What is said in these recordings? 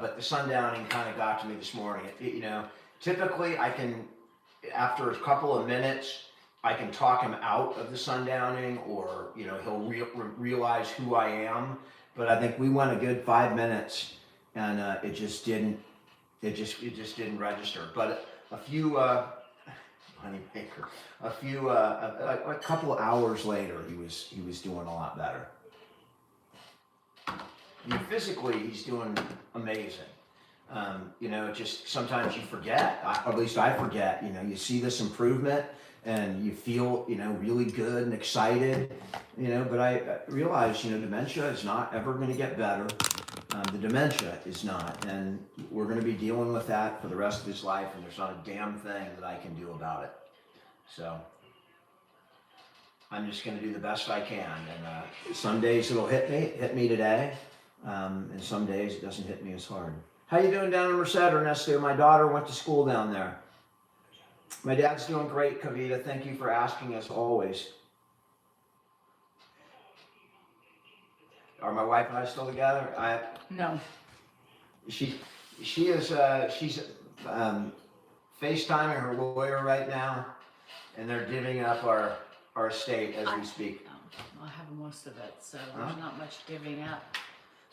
but the sundowning kind of got to me this morning. Typically I can, after a couple of minutes, I can talk him out of the sundowning, or he'll realize who I am. But I think we went a good 5 minutes, and it just didn't register. But a few Honeymaker, a couple of hours later, he was doing a lot better. Physically, he's doing amazing. Just sometimes you forget, at least I forget, you see this improvement and you feel, really good and excited, but I realize, dementia is not ever going to get better. The dementia is not, and we're going to be dealing with that for the rest of his life, and there's not a damn thing that I can do about it. So I'm just going to do the best I can, and some days it'll hit me today, and some days it doesn't hit me as hard. How you doing down in Merced, Ernesto? My daughter went to school down there. My dad's doing great, Kavita. Thank you for asking, as always. Are my wife and I still together? No. She's FaceTiming her lawyer right now, and they're giving up our estate as we speak. I have most of it, so there's not much giving up.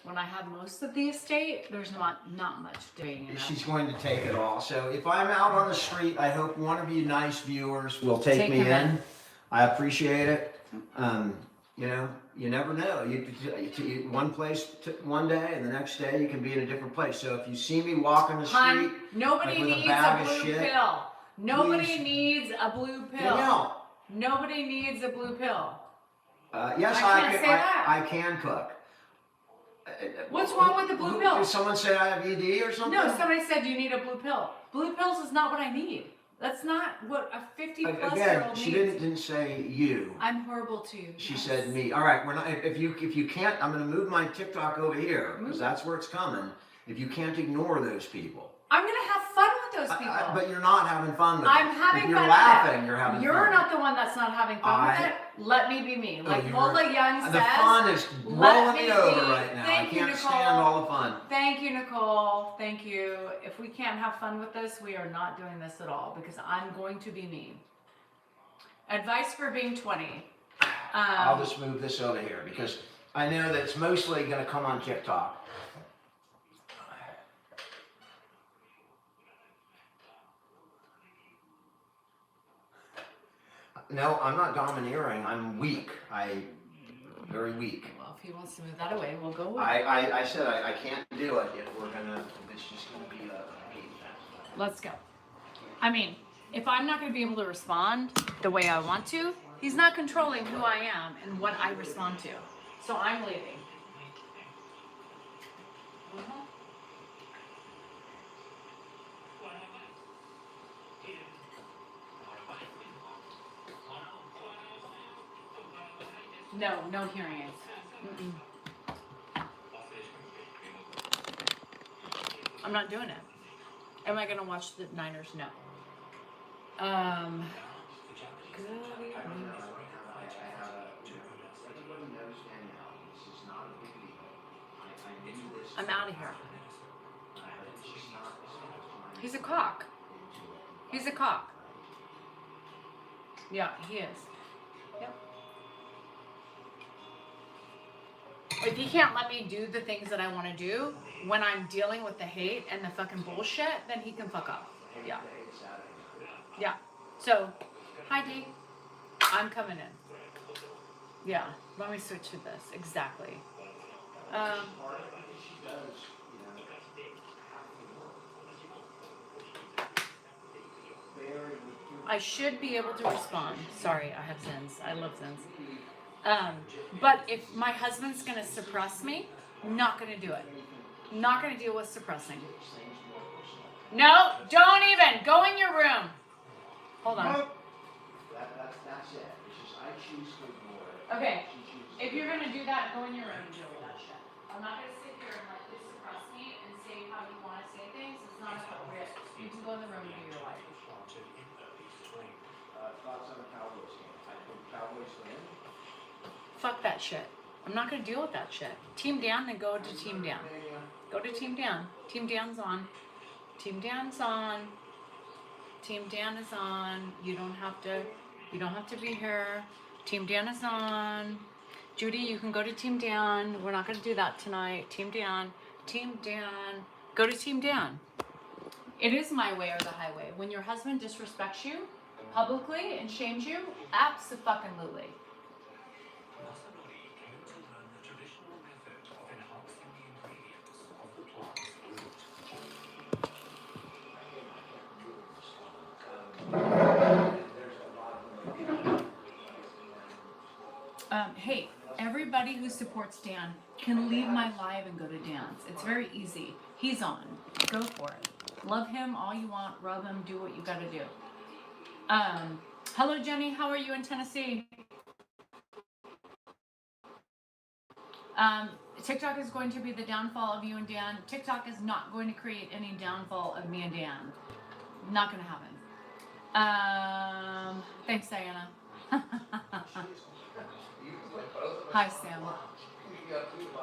When I have most of the estate, there's not much giving up. She's going to take it all. So if I'm out on the street, I hope one of you nice viewers will take me in. I appreciate it. You never know. You one place one day, and the next day you can be in a different place. So if you see me walking the street, nobody needs a blue pill. Nobody needs a blue pill. Nobody needs a blue pill. Yes, I can cook. What's wrong with the blue pill? Did someone say I have ED or something? No, somebody said you need a blue pill. Blue pills is not what I need. That's not what a 50-plus-year-old needs. She didn't say you. I'm horrible to you. She said me. All right, we're not. If you can't, I'm going to move my TikTok over here because that's where it's coming. If you can't ignore those people, I'm going to have fun with those people. But you're not having fun with it. I'm having fun. If you're laughing, you're having fun. You're not the one that's not having fun with it. Let me be me. Like Lola Young says. The fun is rolling me over right now. I can't stand all the fun. Thank you, Nicole. Thank you. If we can't have fun with this, we are not doing this at all because I'm going to be me. Advice for being 20. I'll just move this over here because I know that it's mostly going to come on TikTok. No, I'm not domineering. I'm weak. Very weak. Well, if he wants to move that away, we'll go away. I said I can't do it if it's just gonna be a hate fest. Let's go. I mean, if I'm not gonna be able to respond the way I want to, he's not controlling who I am and what I respond to. So I'm leaving. No hearing aids. I'm not doing it. Am I gonna watch the Niners? No. I'm out of here. He's a cock. He's a cock. Yeah, he is. Yep. If he can't let me do the things that I want to do when I'm dealing with the hate and the fucking bullshit, then he can fuck up. Yeah. Yeah. So, hi D. I'm coming in. Yeah. Let me switch to this. Exactly. I should be able to respond. Sorry, I have Zens. I love Zens. But if my husband's going to suppress me, I'm not going to do it. I'm not going to deal with suppressing. No, don't even. Go in your room. Hold on. That's it. It's just I choose to ignore it. Okay. If you're going to do that, go in your room and deal with that shit. I'm not going to sit here and let you suppress me and say how you want to say things. It's not appropriate. You can go in the room and do your life. Thoughts on the Cowboys game? I think Cowboys win. Fuck that shit. I'm not going to deal with that shit. Team down, then go to team down. Go to Team Dan. Team Dan's on. Team Dan's on. Team Dan is on. You don't have to be here. Team Dan is on. Judy, you can go to Team Dan. We're not going to do that tonight. Team Dan. Team Dan. Go to Team Dan. It is my way or the highway. When your husband disrespects you publicly and shames you, abso-fucking-lutely. Hey, everybody who supports Dan can leave my live and go to Dan's. It's very easy. He's on. Go for it. Love him all you want. Rub him. Do what you got to do. Hello, Jenny. How are you in Tennessee? TikTok is going to be the downfall of you and Dan. TikTok is not going to create any downfall of me and Dan. Not going to happen. Thanks, Diana. Hi, Sam.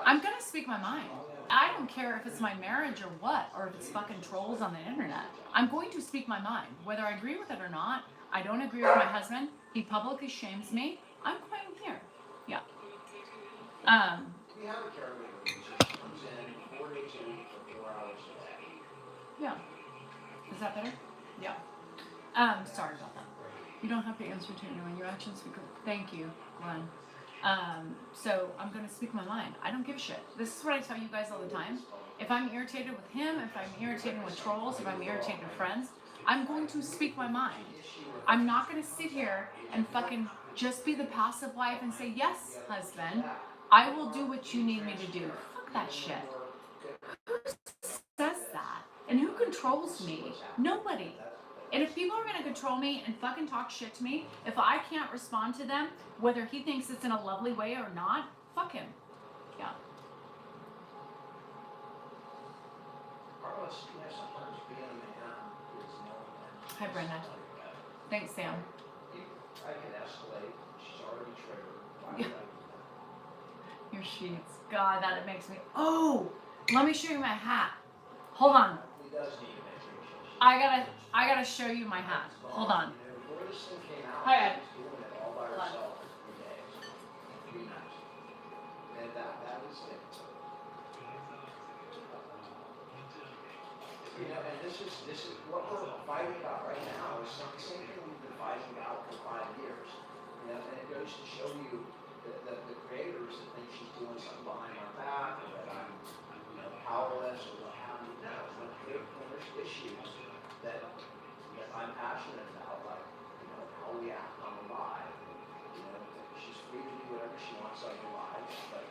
I'm gonna speak my mind. I don't care if it's my marriage or what, or if it's fucking trolls on the internet. I'm going to speak my mind, whether I agree with it or not. I don't agree with my husband. He publicly shames me. I'm quite here. Yeah. We have a caregiver who just comes in 4 days a week for 4 hours a day. Yeah. Is that better? Yeah. Sorry about that. You don't have to answer to anyone. Your actions speak. Thank you, Glenn. So I'm going to speak my mind. I don't give a shit. This is what I tell you guys all the time. If I'm irritated with him, if I'm irritated with trolls, if I'm irritated with friends, I'm going to speak my mind. I'm not going to sit here and fucking just be the passive wife and say, yes, husband, I will do what you need me to do. Fuck that shit. Who says that? And who controls me? Nobody. And if people are going to control me and fucking talk shit to me, if I can't respond to them, whether he thinks it's in a lovely way or not, fuck him. Yeah. Hi, Brenda. Thanks, Sam. I can escalate. She's already triggered. Your sheets. God, that it makes me... Oh! Let me show you my hat. Hold on. He does need to make sure. I gotta show you my hat. Hold on. Before this thing came out, Hi, Ed. she was doing it all by herself for 3 days. 3 nights. And that was it. You know, and this is what we're fighting about right now is the same thing we've been fighting about for 5 years. You know, and it goes to show you that the creators that think she's doing something behind my back or that I'm powerless or what have you. No, when there's issues that I'm passionate about, like, how we act on the live. She's free to do whatever she wants on the live, but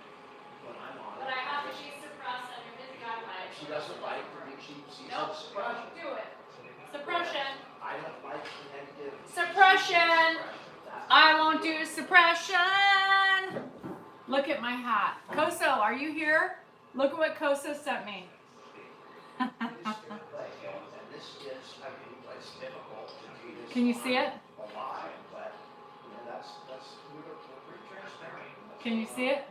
when I'm on it, But I have to be suppressed under his guidelines. she doesn't like for me, she sees Nope, suppression. do it. Suppression. I don't like the negative. Suppression. I won't do suppression. Look at my hat. Koso, are you here? Look at what Koso sent me. Can you see it? Can you see it?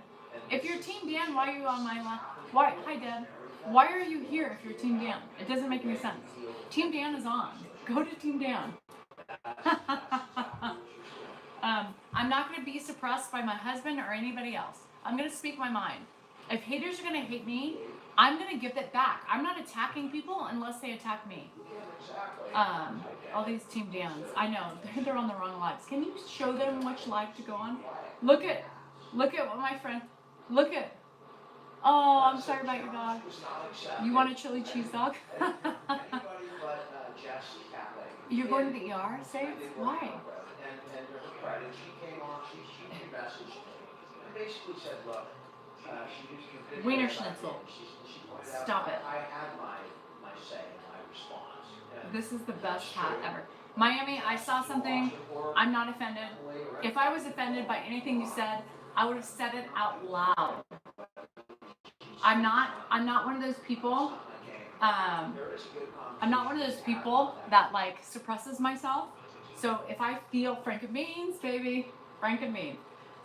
If you're Team Dan, why are you on my line? Why? Hi, Deb. Why are you here if you're Team Dan? It doesn't make any sense. Team Dan is on. Go to Team Dan. I'm not going to be suppressed by my husband or anybody else. I'm going to speak my mind. If haters are going to hate me, I'm going to give that back. I'm not attacking people unless they attack me. All these Team Dans. I know, they're on the wrong lives. Can you show them which live to go on? Look at what my friend, oh, I'm sorry about your dog. You want a chili cheese dog? You're going to the ER, Say Why? Wiener Schnitzel. Stop it. I had my say, my response. This is the best hat ever. Miami, I saw something. I'm not offended. If I was offended by anything you said, I would have said it out loud. I'm not one of those people. I'm not one of those people that like suppresses myself. So if I feel frank and beans, baby, frank and beans.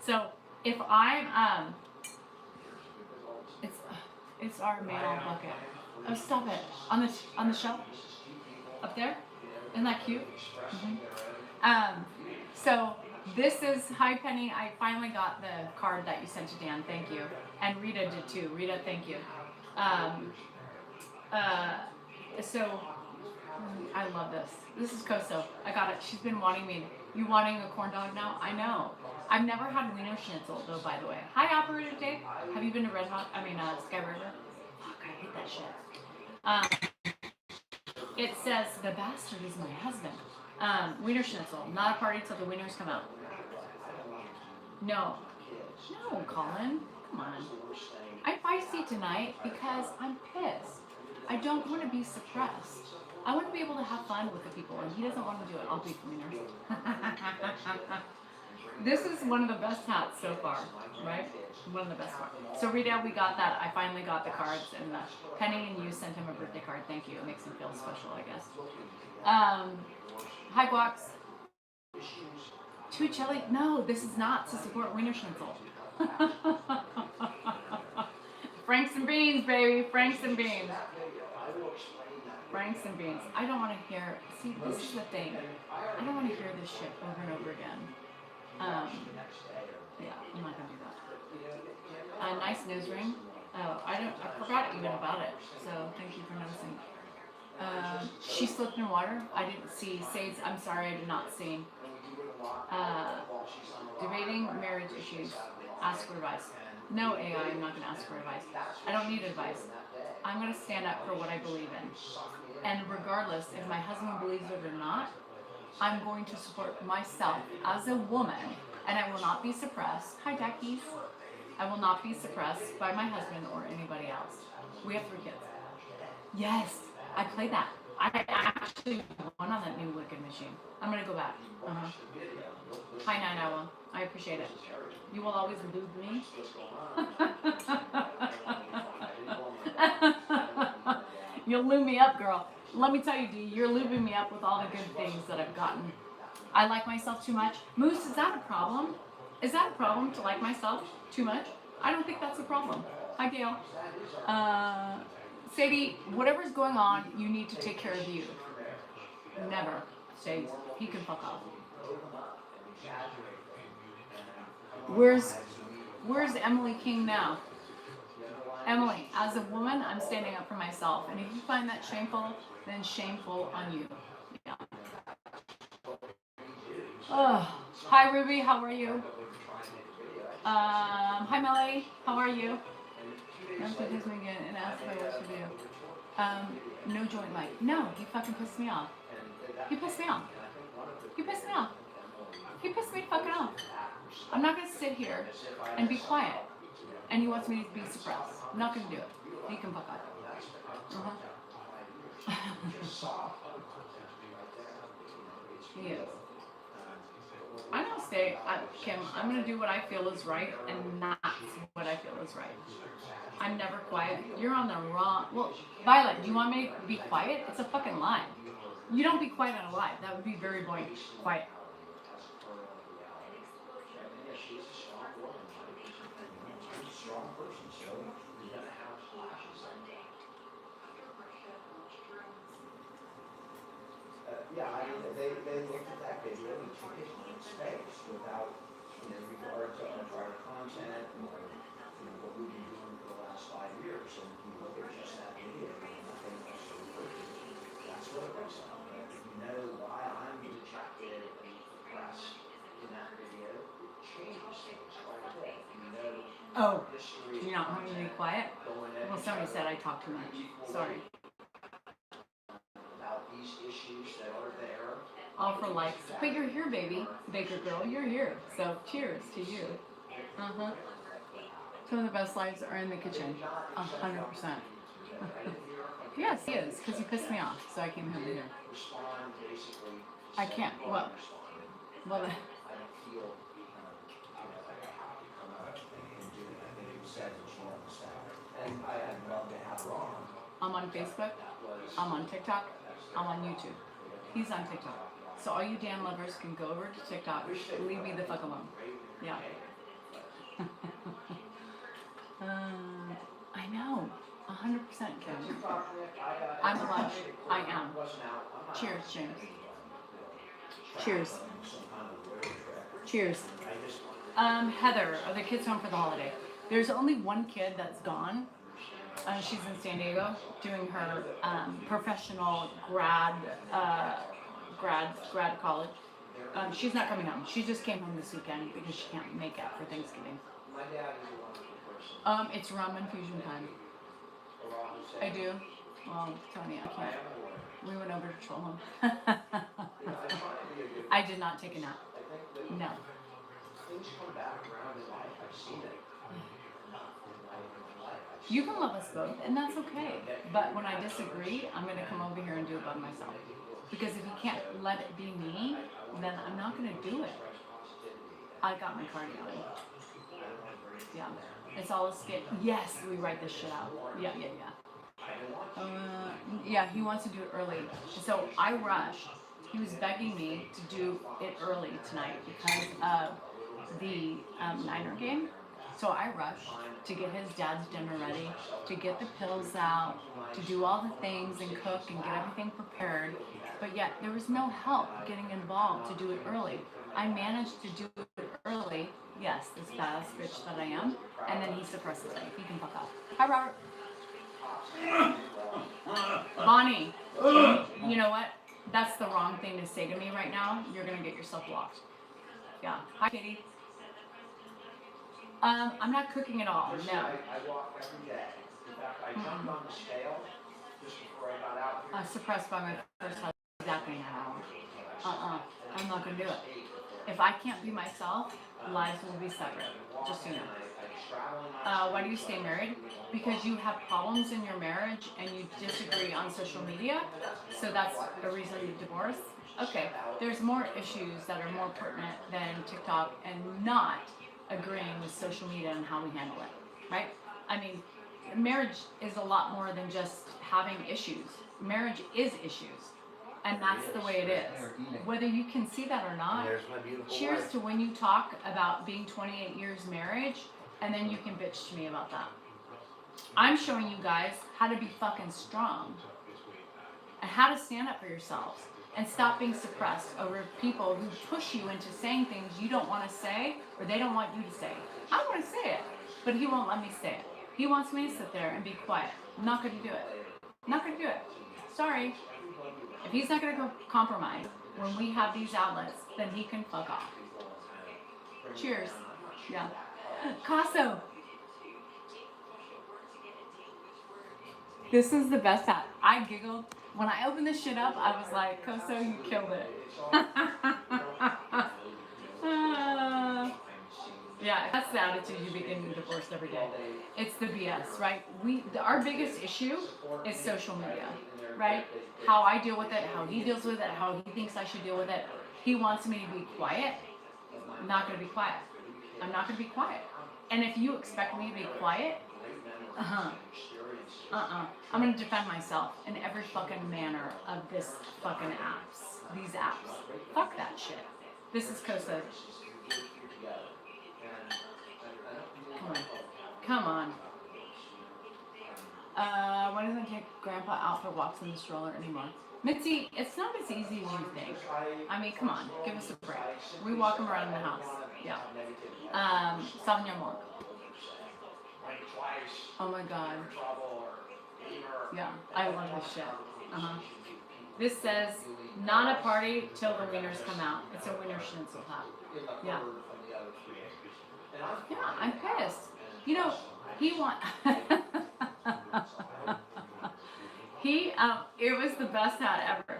So if I'm It's our mail bucket. Oh, stop it. On the shelf? Up there? Isn't that cute? So this is, hi Penny, I finally got the card that you sent to Dan, thank you. And Rita did too. Rita, thank you. So I love this. This is Coso. I got it. She's been wanting me. You wanting a corn dog now? I know. I've never had Wiener Schnitzel though, by the way. Hi, Operator Dave. Have you been to Red Hot? Sky River? Fuck, I hate that shit. It says the bastard is my husband. Wiener Schnitzel. Not a party till the wieners come out. No, Colin. Come on. I'm feisty tonight because I'm pissed. I don't want to be suppressed. I want to be able to have fun with the people, and he doesn't want to do it. I'll be for wieners. This is one of the best hats so far, right? One of the best ones. So Rita, we got that. I finally got the cards, and Penny and you sent him a birthday card. Thank you. It makes him feel special, I guess. Hi, Guax. Too chilly? No, this is not to support Wiener Schnitzel. Franks and beans, baby. Franks and beans. Franks and beans. I don't want to hear. See, this is the thing. I don't want to hear this shit over and over again. Yeah, I'm not gonna do that. A nice nose ring. Oh, I forgot even about it. So thank you for noticing. She slipped in water. I didn't see. Sades, I'm sorry, I did not see. Debating marriage issues. Ask for advice. No, AI, I'm not gonna ask for advice. I don't need advice. I'm gonna stand up for what I believe in. And regardless if my husband believes it or not, I'm going to support myself as a woman, and I will not be suppressed. Hi, Jackies. I will not be suppressed by my husband or anybody else. We have 3 kids. Yes, I played that. I actually won on that new Wicked machine. I'm gonna go back. Hi, 991. I appreciate it. You will always lube me. You'll lube me up, girl. Let me tell you, D, you're lubing me up with all the good things that I've gotten. I like myself too much. Moose, is that a problem? Is that a problem to like myself too much? I don't think that's a problem. Hi, Gail. Sadie, whatever's going on, you need to take care of you. Never. Say, he can fuck off. Where's Emily King now? Emily, as a woman, I'm standing up for myself. And if you find that shameful, then shameful on you. Yeah. Oh, hi, Ruby. How are you? Hi, Melody. How are you? And ask if I what to do. No joint light. No, he fucking pissed me off. He pissed me off. He pissed me off. He pissed me fucking off. I'm not gonna sit here and be quiet. And he wants me to be suppressed. I'm not gonna do it. He can fuck off. He is. I'm gonna stay, Kim, I'm gonna do what I feel is right and not what I feel is right. I'm never quiet. You're on the wrong, well, Violet, do you want me to be quiet? It's a fucking lie. You don't be quiet on a lie. That would be very boring. Quiet. Yeah, I mean, they looked at that video and took it in space without, regard to our prior content or, what we've been doing for the last 5 years. And you look at just that video and nothing else to refer to. That's what it looks like. If you know why I'm dejected and depressed in that video, it changes things quite a bit. Oh, you're not wanting to be quiet? Well, somebody said I talk too much. Sorry. All for likes. But you're here, baby. Baker girl, you're here. So cheers to you. Some of the best lives are in the kitchen. 100%. Yes, he is. Because he pissed me off. So I came over here. I can't. What? Well, I'm on Facebook. I'm on TikTok. I'm on YouTube. He's on TikTok. So all you Dan lovers can go over to TikTok. Leave me the fuck alone. Yeah. I know. 100% Kim. I'm alive. I am. Cheers, James. Cheers. Cheers. Heather, are the kids home for the holiday? There's only one kid that's gone. She's in San Diego doing her professional grad college. She's not coming home. She just came home this weekend because she can't make it for Thanksgiving. It's rum infusion time. I do. Well, Tony, I can't. We went over to Troll Home. I did not take a nap. No. You can love us both, and that's okay. But when I disagree, I'm going to come over here and do it by myself. Because if you can't let it be me, then I'm not going to do it. I got my card going. Yeah. It's all a skit. Yes, we write this shit out. Yeah. Yeah, he wants to do it early. So I rushed. He was begging me to do it early tonight because of the Niner game. So I rushed to get his dad's dinner ready, to get the pills out, to do all the things and cook and get everything prepared. But yet there was no help getting involved to do it early. I managed to do it early. Yes, this badass bitch that I am. And then he suppresses it. He can fuck off. Hi, Robert. Bonnie, you know what? That's the wrong thing to say to me right now. You're going to get yourself blocked. Yeah. Hi, Katie. I'm not cooking at all. No. I walk every day. In fact, I jumped on the scale just before I got out here. Suppressed by my first husband. Exactly now. I'm not going to do it. If I can't be myself, lives will be separate. Just so you know. Why do you stay married? Because you have problems in your marriage and you disagree on social media. So that's a reason you divorce. Okay. There's more issues that are more pertinent than TikTok and not agreeing with social media and how we handle it, right? I mean, marriage is a lot more than just having issues. Marriage is issues, and that's the way it is. Whether you can see that or not, cheers to when you talk about being 28 years marriage, and then you can bitch to me about that. I'm showing you guys how to be fucking strong, and how to stand up for yourselves. And stop being suppressed over people who push you into saying things you don't want to say or they don't want you to say. I want to say it, but he won't let me say it. He wants me to sit there and be quiet. I'm not going to do it. I'm not going to do it. Sorry. If he's not going to compromise when we have these outlets, then he can fuck off. Cheers. Yeah. Casso. This is the best hat. I giggled. When I opened this shit up, I was like, Koso, you killed it. Yeah, that's the attitude you begin divorced every day. It's the BS, right? Our biggest issue is social media, right? How I deal with it, how he deals with it, how he thinks I should deal with it. He wants me to be quiet. I'm not going to be quiet. I'm not going to be quiet. And if you expect me to be quiet, I'm gonna defend myself in every fucking manner of this fucking apps. These apps. Fuck that shit. This is Kosa. Come on. Why doesn't take Grandpa out for walks in the stroller anymore? Mitzi, it's not as easy as you think. I mean, come on, give us a break. We walk him around the house. Yeah. Sauvignon Blanc. Oh my god. Yeah, I love this shit. This says, not a party till the wieners come out. It's a wiener schnitzel hat. Yeah. Yeah, I'm pissed. You know, he it was the best hat ever.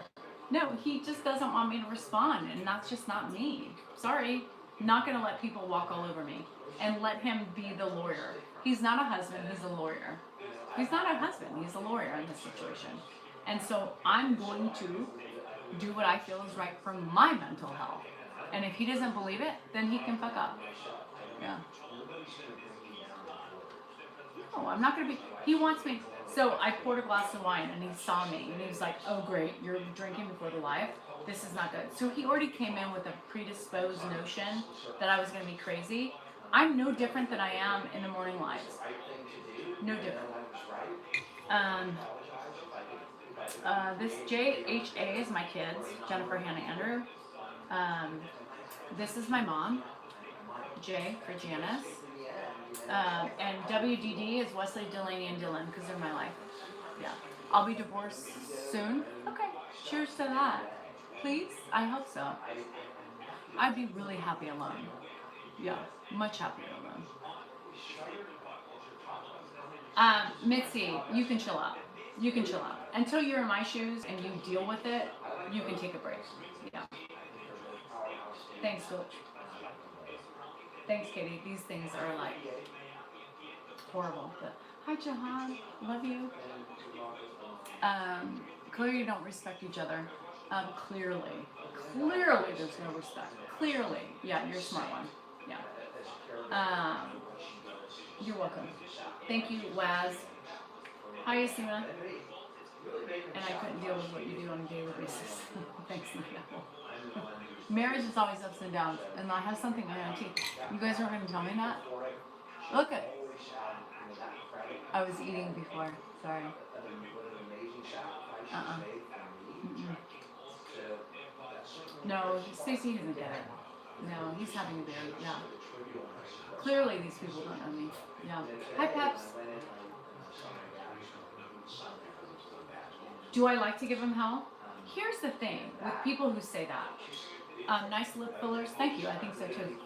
No, he just doesn't want me to respond, and that's just not me. Sorry. I'm not going to let people walk all over me and let him be the lawyer. He's not a husband, he's a lawyer. He's not a husband, he's a lawyer in this situation. And so I'm going to do what I feel is right for my mental health. And if he doesn't believe it, then he can fuck up. Yeah. No, I'm not going to be, he wants me. So I poured a glass of wine and he saw me and he was like, oh great, you're drinking before the live. This is not good. So he already came in with a predisposed notion that I was going to be crazy. I'm no different than I am in the morning lives. No different. Um, this JHA is my kids, Jennifer, Hannah, Andrew. This is my mom, J for Janice. And WDD is Wesley, Delaney, and Dylan because they're my life. Yeah. I'll be divorced soon. Okay. Cheers to that. Please? I hope so. I'd be really happy alone. Yeah. Much happier alone. Mitzi, you can chill out. You can chill out. Until you're in my shoes and you deal with it, you can take a break. Yeah. Thanks, Coach. Thanks, Katie. These things are like horrible. But hi, Jahan. Love you. Clearly you don't respect each other. Clearly there's no respect. Clearly. Yeah, you're a smart one. Yeah. You're welcome. Thank you, Waz. Hi, Yasima. And I couldn't deal with what you do on a daily basis. Thanks, Nina. Marriage is always ups and downs, and I have something I teeth. You guys aren't going to tell me that? Look at. I was eating before. Sorry. No, Stacy doesn't get it. No, he's having a beer. Yeah. Clearly, these people don't know me. Yeah. Hi, Peps. Do I like to give them hell? Here's the thing with people who say that. Nice lip fillers. Thank you. I think so too.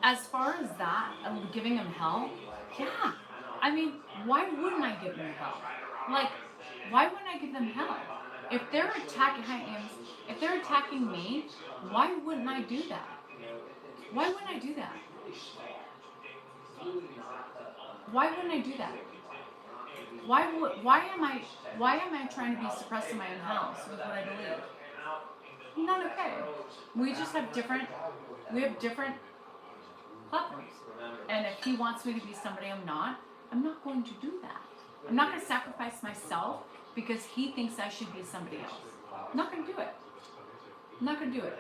As far as that, giving them hell, yeah. I mean, why wouldn't I give them hell? Like, why wouldn't I give them hell? If they're attacking me, why wouldn't I do that? Why wouldn't I do that? Why wouldn't I do that? Why am I trying to be suppressed in my own house with what I believe? Not okay. We have different platforms. And if he wants me to be somebody I'm not going to do that. I'm not going to sacrifice myself because he thinks I should be somebody else. I'm not going to do it. I'm not going to do it.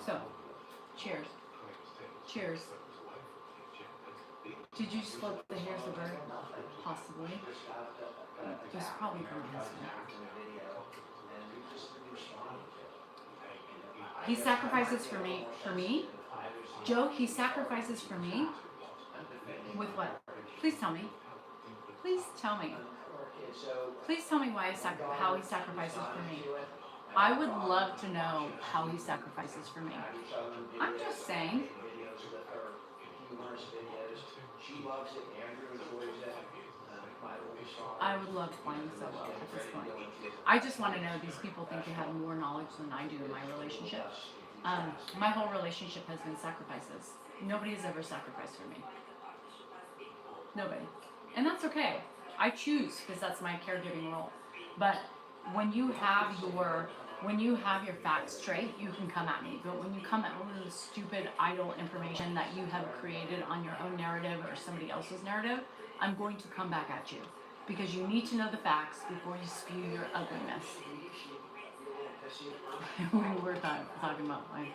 So, cheers. Cheers. Did you split the hairs of bird? Possibly. Just probably from my husband. He sacrifices for me? Joe, he sacrifices for me? With what? Please tell me. Please tell me. Please tell me how he sacrifices for me. I would love to know how he sacrifices for me. I'm just saying. I would love to find so well at this point. I just want to know these people think they have more knowledge than I do in my relationship. My whole relationship has been sacrifices. Nobody has ever sacrificed for me. Nobody. And that's okay. I choose because that's my caregiving role. But when you have your facts straight, you can come at me. But when you come at me with stupid, idle information that you have created on your own narrative or somebody else's narrative, I'm going to come back at you. Because you need to know the facts before you spew your ugliness. We were talking about like...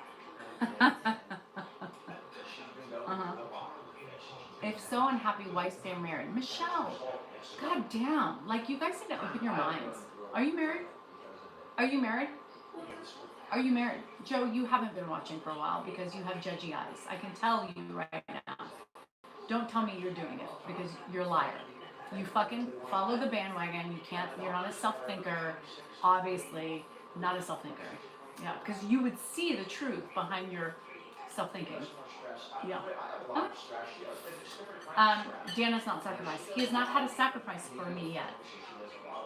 If so unhappy, why stay married? Michelle, god damn. Like, you guys need to open your minds. Are you married? Are you married? Are you married? Joe, you haven't been watching for a while because you have judgy eyes. I can tell you right now. Don't tell me you're doing it because you're a liar. You fucking follow the bandwagon. You're not a self-thinker. Obviously, not a self-thinker. Yeah, because you would see the truth behind your self-thinking. Yeah. Dan has not sacrificed. He has not had a sacrifice for me yet.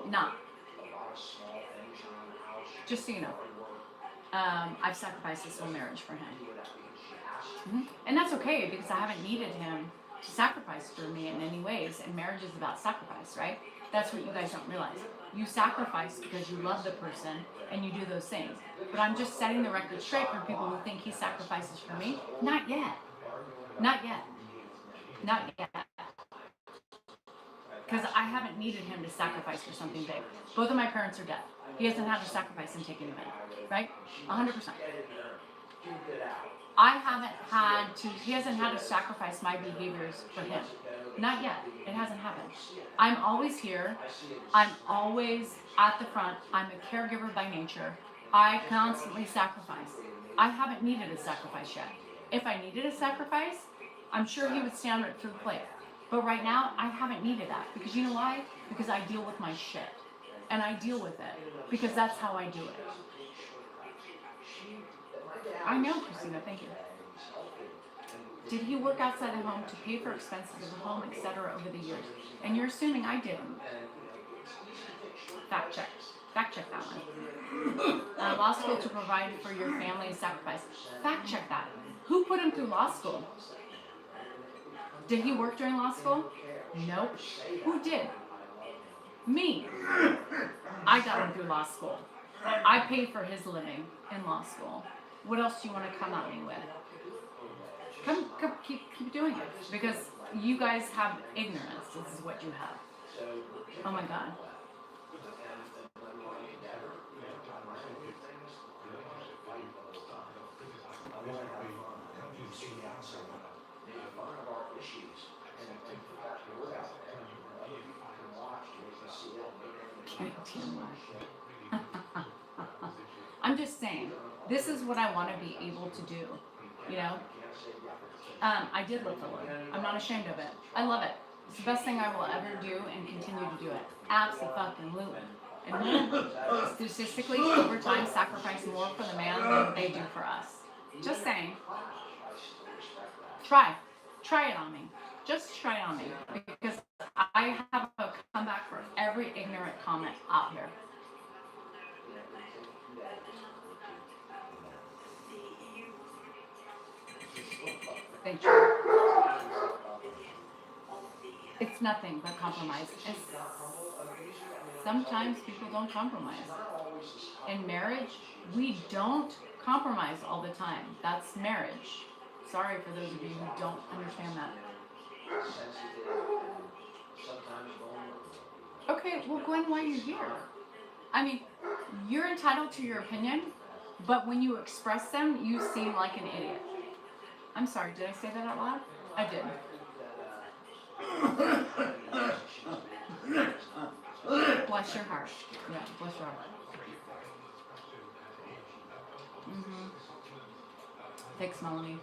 Not. Just so you know. I've sacrificed this whole marriage for him. And that's okay because I haven't needed him to sacrifice for me in any ways. And marriage is about sacrifice, right? That's what you guys don't realize. You sacrifice because you love the person and you do those things. But I'm just setting the record straight for people who think he sacrifices for me. Not yet. Not yet. Not yet. Because I haven't needed him to sacrifice for something big. Both of my parents are dead. He hasn't had to sacrifice in taking them in. Right? 100%. He hasn't had to sacrifice my behaviors for him. Not yet. It hasn't happened. I'm always here. I'm always at the front. I'm a caregiver by nature. I constantly sacrifice. I haven't needed a sacrifice yet. If I needed a sacrifice, I'm sure he would stand right to the plate. But right now, I haven't needed that. Because you know why? Because I deal with my shit. And I deal with it. Because that's how I do it. I know, Christina. Thank you. Did he work outside the home to pay for expenses of the home, etc. over the years? And you're assuming I didn't. Fact check. Fact check that one. Law school to provide for your family's sacrifice. Fact check that. Who put him through law school? Did he work during law school? Nope. Who did? Me. I got him through law school. I paid for his living in law school. What else do you want to come at me with? Come keep doing it, because you guys have ignorance. This is what you have. Oh my God. I'm just saying, this is what I want to be able to do, you know? I did look for one. I'm not ashamed of it. I love it. It's the best thing I will ever do and continue to do it. Absolutely. And women, statistically, over time, sacrifice more for the man than they do for us. Just saying. Try it on me. Just try it on me. Because I have a comeback for every ignorant comment out here. Thank you. It's nothing but compromise. And sometimes people don't compromise. In marriage, we don't compromise all the time. That's marriage. Sorry for those of you who don't understand that. Okay, well, Gwen, why are you here? I mean, you're entitled to your opinion, but when you express them, you seem like an idiot. I'm sorry, did I say that out loud? I did. Bless your heart. Yeah, bless your heart. Thanks, Melanie.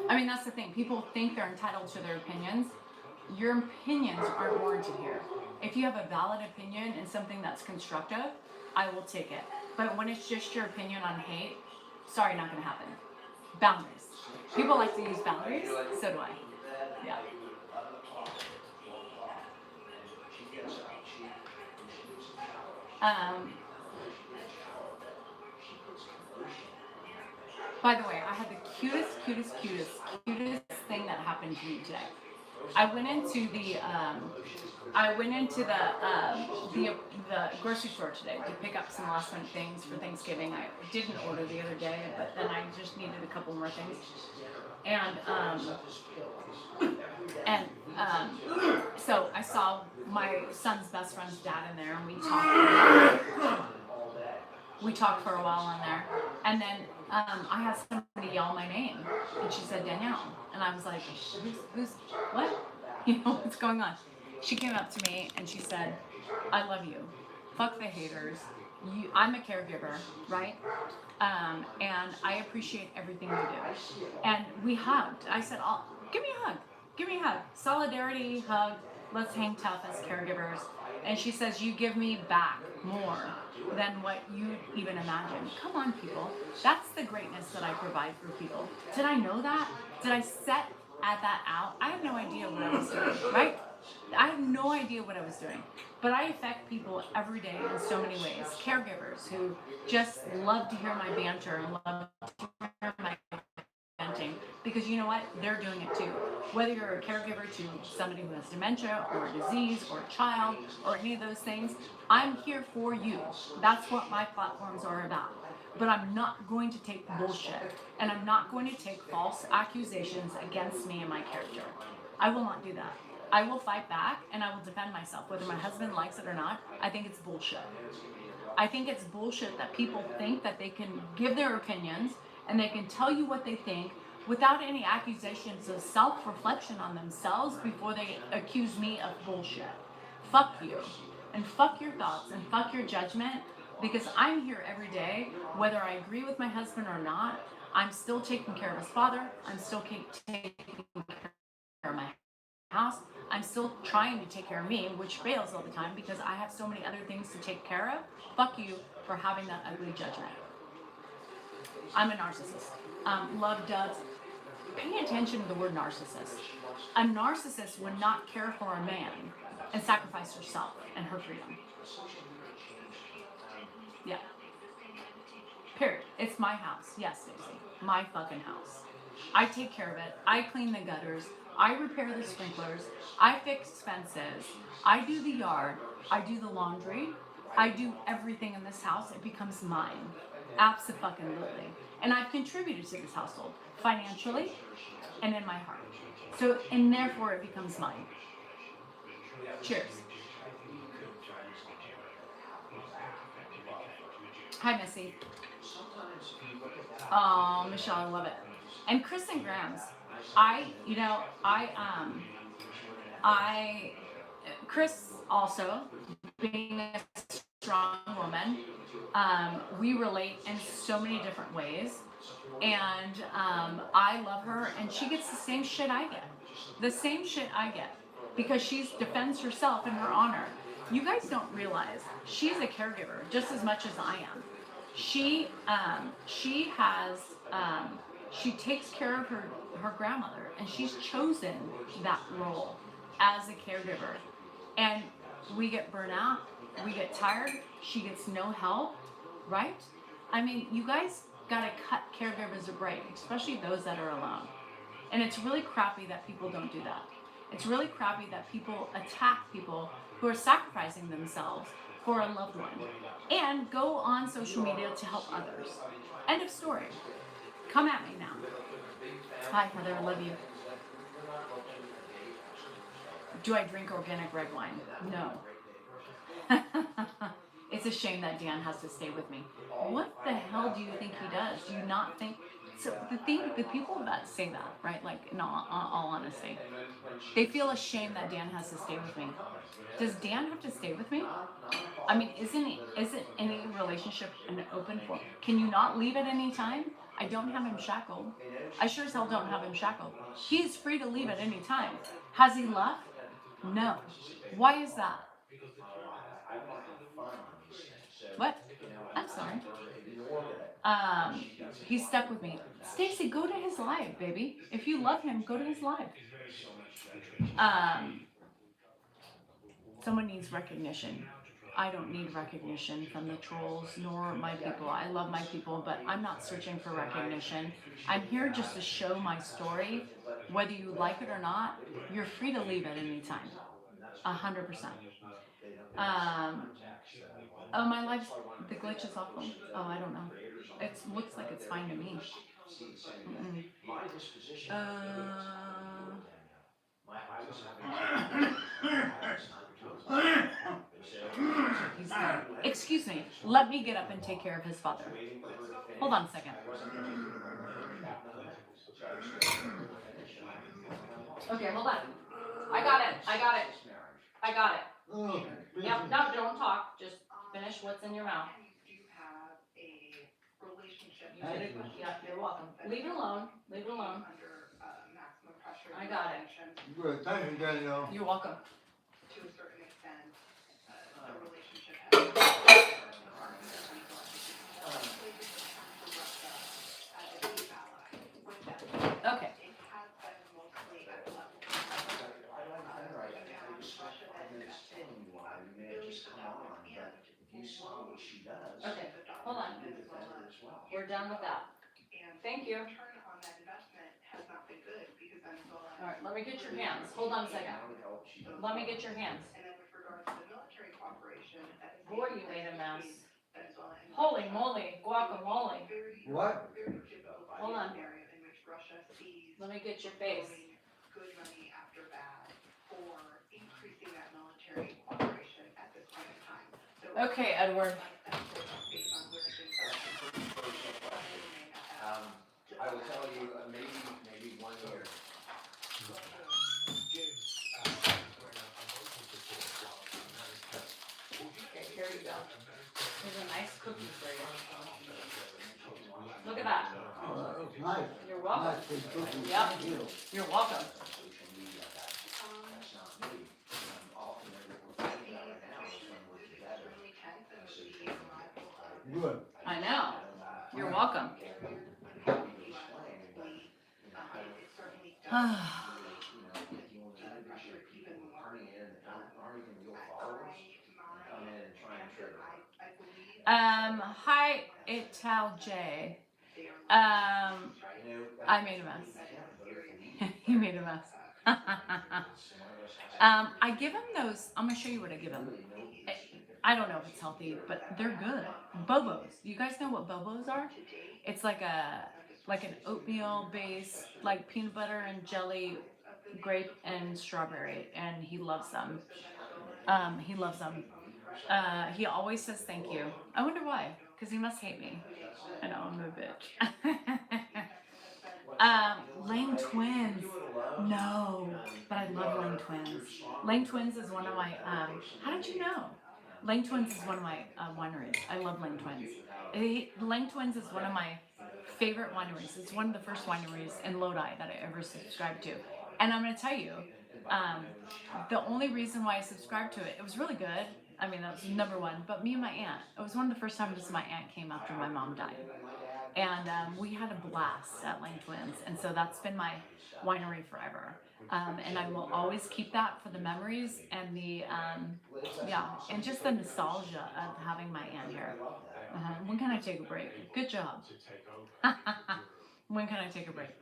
I mean, that's the thing. People think they're entitled to their opinions. Your opinions aren't warranted here. If you have a valid opinion and something that's constructive, I will take it. But when it's just your opinion on hate, sorry, not going to happen. Boundaries. People like to use boundaries, so do I. Yeah. By the way, I had the cutest thing that happened to me today. I went into the grocery store today to pick up some last minute things for Thanksgiving. I didn't order the other day, but then I just needed a couple more things. So I saw my son's best friend's dad in there, and we talked for a while in there. And then I had somebody yell my name, and she said Danielle, and I was like, who's what? You know, what's going on? She came up to me and she said, I love you. Fuck the haters. I'm a caregiver, right? And I appreciate everything you do. And we hugged. I said, give me a hug. Give me a hug. Solidarity, hug. Let's hang tough as caregivers. And she says, you give me back more than what you even imagine. Come on, people. That's the greatness that I provide for people. Did I know that? Did I set that out? I have no idea what I was doing, right? I have no idea what I was doing. But I affect people every day in so many ways. Caregivers who just love to hear my banter and love to hear my venting. Because you know what? They're doing it too. Whether you're a caregiver to somebody who has dementia or a disease or a child or any of those things, I'm here for you. That's what my platforms are about. But I'm not going to take bullshit, and I'm not going to take false accusations against me and my character. I will not do that. I will fight back, and I will defend myself, whether my husband likes it or not. I think it's bullshit. I think it's bullshit that people think that they can give their opinions, and they can tell you what they think, without any accusations of self-reflection on themselves before they accuse me of bullshit. Fuck you. And fuck your thoughts and fuck your judgment, because I'm here every day, whether I agree with my husband or not. I'm still taking care of his father. I'm still taking care of my house. I'm still trying to take care of me, which fails all the time because I have so many other things to take care of. Fuck you for having that ugly judgment. I'm a narcissist. Love doves. Pay attention to the word narcissist. A narcissist would not care for a man and sacrifice herself and her freedom. Yeah. Period. It's my house. Yes, Stacey. My fucking house. I take care of it. I clean the gutters. I repair the sprinklers. I fix fences. I do the yard. I do the laundry. I do everything in this house. It becomes mine. Abso-fucking-lutely. And I've contributed to this household financially and in my heart. So, and therefore it becomes mine. Cheers. Hi, Missy. Oh, Michelle, I love it. And Kristen Grams, Chris also, being a strong woman, we relate in so many different ways. And I love her, and she gets the same shit I get. The same shit I get. Because she defends herself and her honor. You guys don't realize she's a caregiver just as much as I am. She takes care of her grandmother, and she's chosen that role as a caregiver. And we get burnt out, we get tired, she gets no help, right? I mean, you guys gotta cut caregivers a break, especially those that are alone. And it's really crappy that people don't do that. It's really crappy that people attack people who are sacrificing themselves for a loved one and go on social media to help others. End of story. Come at me now. Hi, Heather. I love you. Do I drink organic red wine? No. It's a shame that Dan has to stay with me. What the hell do you think he does? Do you not think? So the people that say that, right? Like, in all honesty, they feel ashamed that Dan has to stay with me. Does Dan have to stay with me? I mean, isn't any relationship an open form? Can you not leave at any time? I don't have him shackled. I sure as hell don't have him shackled. He's free to leave at any time. Has he left? No. Why is that? What? I'm sorry. He's stuck with me. Stacey, go to his live, baby. If you love him, go to his live. Someone needs recognition. I don't need recognition from the trolls nor my people. I love my people, but I'm not searching for recognition. I'm here just to show my story. Whether you like it or not, you're free to leave at any time. 100%. Oh, my life, the glitch is awful. Oh, I don't know. It looks like it's fine to me. Excuse me. Let me get up and take care of his father. Hold on a second. Okay, hold on. I got it. Yep, no, don't talk. Just finish what's in your mouth. Yeah, you're welcome. Leave it alone. I got it. Good, thank you, Danielle. You're welcome. To a certain extent, the relationship has Okay. It has been mostly at the level. Okay, hold on. We're done with that. Thank you. The return on that investment has not been good because I'm still. All right, let me get your hands. Hold on a second. Let me get your hands. And then with regards to the military cooperation, that is. Boy, you made a mess. Venezuela and. Holy moly, guacamole. What? Very difficult Hold on. area in which Russia sees. Let me get your face. Good money after bad for increasing that military cooperation at this point in time. So Okay, Edward. based on where things are. I I will tell you, maybe 1 year. Okay, here you go. Here's a nice cookie for you. Look at that. Nice. You're welcome. Nice big cookie. Yep. Thank you. You're welcome. Good. I know. You're welcome. Hi, Ital J. I made a mess. He made a mess. I give him those. I'm gonna show you what I give him. I don't know if it's healthy, but they're good. Bobos. You guys know what Bobos are? It's like an oatmeal base, like peanut butter and jelly, grape and strawberry, and he loves them. He loves them. He always says thank you. I wonder why, because he must hate me. I know, I'm a bitch. Lang Twins. No, but I love Lang Twins. Lang Twins is one of my, how did you know? Lang Twins is one of my wineries. I love Lang Twins. Lang Twins is one of my favorite wineries. It's one of the first wineries in Lodi that I ever subscribed to. And I'm going to tell you, the only reason why I subscribed to it, it was really good. I mean, that was number one. But me and my aunt, it was one of the first times my aunt came after my mom died. And we had a blast at Lang Twins. And so that's been my winery forever. And I will always keep that for the memories and the, and just the nostalgia of having my aunt here. When can I take a break? Good job. When can I take a break?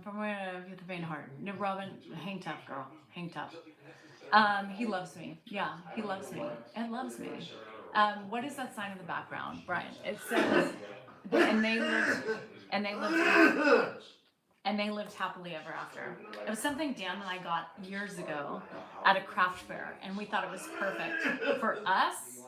From where with the faint heart. No, Robin, hang tough, girl. Hang tough. He loves me. Yeah, he loves me. It loves me. What is that sign in the background, Brian? It says, and they lived happily ever after. It was something Dan and I got years ago at a craft fair, and we thought it was perfect for us.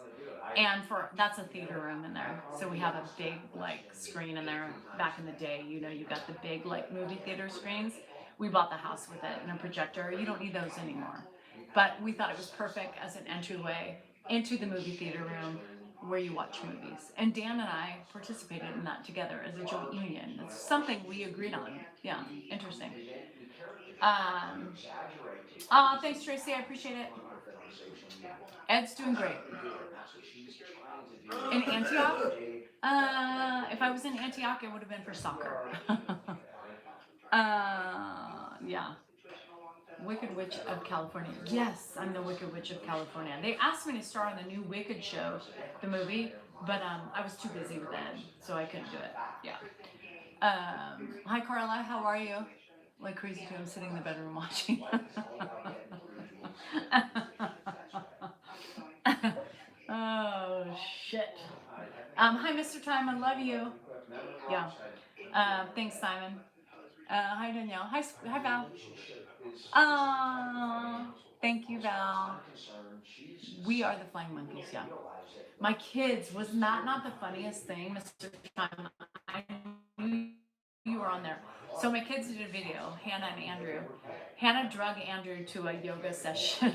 And that's a theater room in there. So we have a big like screen in there. Back in the day, you know, you got the big like movie theater screens. We bought the house with it and a projector. You don't need those anymore. But we thought it was perfect as an entryway into the movie theater room where you watch movies. And Dan and I participated in that together as a joint union. It's something we agreed on. Yeah, interesting. Thanks, Tracy. I appreciate it. Ed's doing great. In Antioch? If I was in Antioch, it would have been for soccer. Yeah. Wicked Witch of California. Yes, I'm the Wicked Witch of California. They asked me to star in the new Wicked show, the movie, but I was too busy with that, so I couldn't do it. Yeah. Hi, Carla. How are you? Like crazy too. I'm sitting in the bedroom watching. Oh, shit. Hi, Mr. Time. I love you. Yeah. Thanks, Simon. Hi, Danielle. Hi, Val. Thank you, Val. We are the Flying Monkeys, yeah. My kids, was that not the funniest thing, Mr. Time? I knew you were on there. So my kids did a video, Hannah and Andrew. Hannah drug Andrew to a yoga session.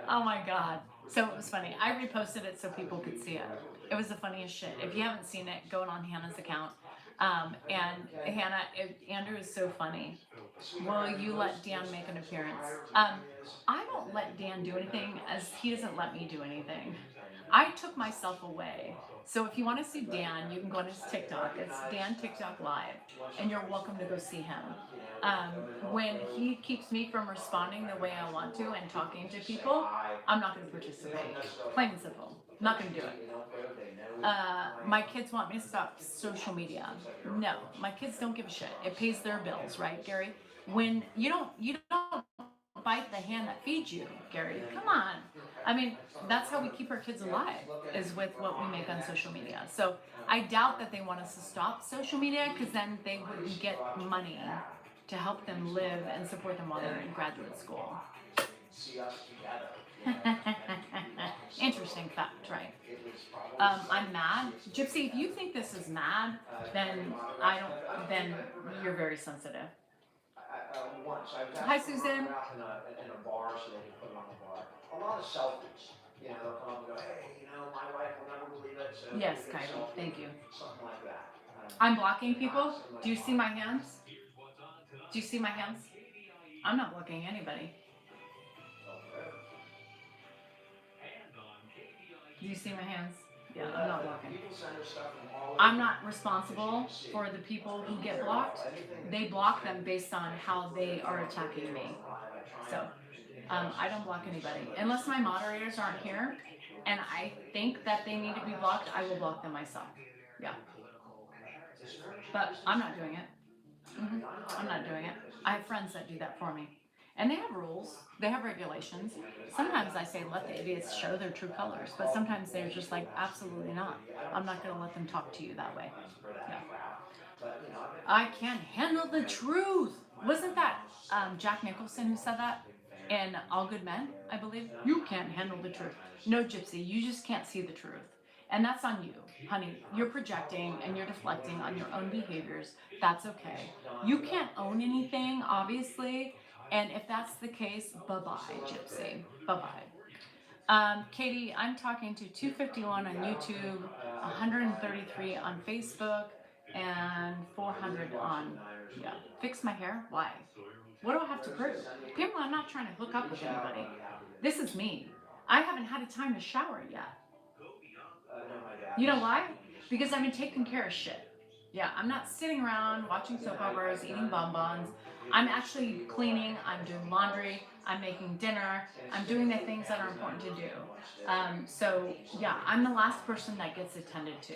Oh my God. So it was funny. I reposted it so people could see it. It was the funniest shit. If you haven't seen it, go on Hannah's account. And Hannah, Andrew is so funny. Will you let Dan make an appearance? I don't let Dan do anything as he doesn't let me do anything. I took myself away. So if you want to see Dan, you can go on his TikTok. It's Dan TikTok Live, and you're welcome to go see him. When he keeps me from responding the way I want to and talking to people, I'm not going to participate. Plain and simple. I'm not going to do it. My kids want me to stop social media. No, my kids don't give a shit. It pays their bills, right, Gary? When you don't bite the hand that feeds you, Gary. Come on. I mean, that's how we keep our kids alive, is with what we make on social media. So I doubt that they want us to stop social media, because then they wouldn't get money to help them live and support them while they're in graduate school. Interesting fact, right? I'm mad. Gypsy, if you think this is mad, then then you're very sensitive. Once I was Hi, asked to Susan. photograph in a bar, so they could put it on the bar. A lot of selfies. You know, they'll come up and go, hey, you know, my wife will never believe it. So Yes, we get a Kylie, selfie," thank you. Something like that. I'm blocking people. Do you see my hands? Do you see my hands? I'm not blocking anybody. Do you see my hands? Yeah, I'm not blocking. I'm not responsible for the people who get blocked. They block them based on how they are attacking me. So, I don't block anybody. Unless my moderators aren't here and I think that they need to be blocked, I will block them myself. Yeah. But I'm not doing it. I'm not doing it. I have friends that do that for me. And they have rules, they have regulations. Sometimes I say let the idiots show their true colors, but sometimes they're just like, absolutely not. I'm not going to let them talk to you that way. Yeah. I can't handle the truth. Wasn't that Jack Nicholson who said that in All Good Men, I believe? You can't handle the truth. No, Gypsy, you just can't see the truth. And that's on you, honey. You're projecting and you're deflecting on your own behaviors. That's okay. You can't own anything, obviously. And if that's the case, bye-bye, Gypsy. Bye-bye. Katie, I'm talking to 251 on YouTube, 133 on Facebook, and 400 on, yeah. Fix my hair? Why? What do I have to prove? People, I'm not trying to hook up with anybody. This is me. I haven't had a time to shower yet. You know why? Because I've been taking care of shit. Yeah, I'm not sitting around watching soap operas, eating bonbons. I'm actually cleaning, I'm doing laundry, I'm making dinner, I'm doing the things that are important to do. So yeah, I'm the last person that gets attended to.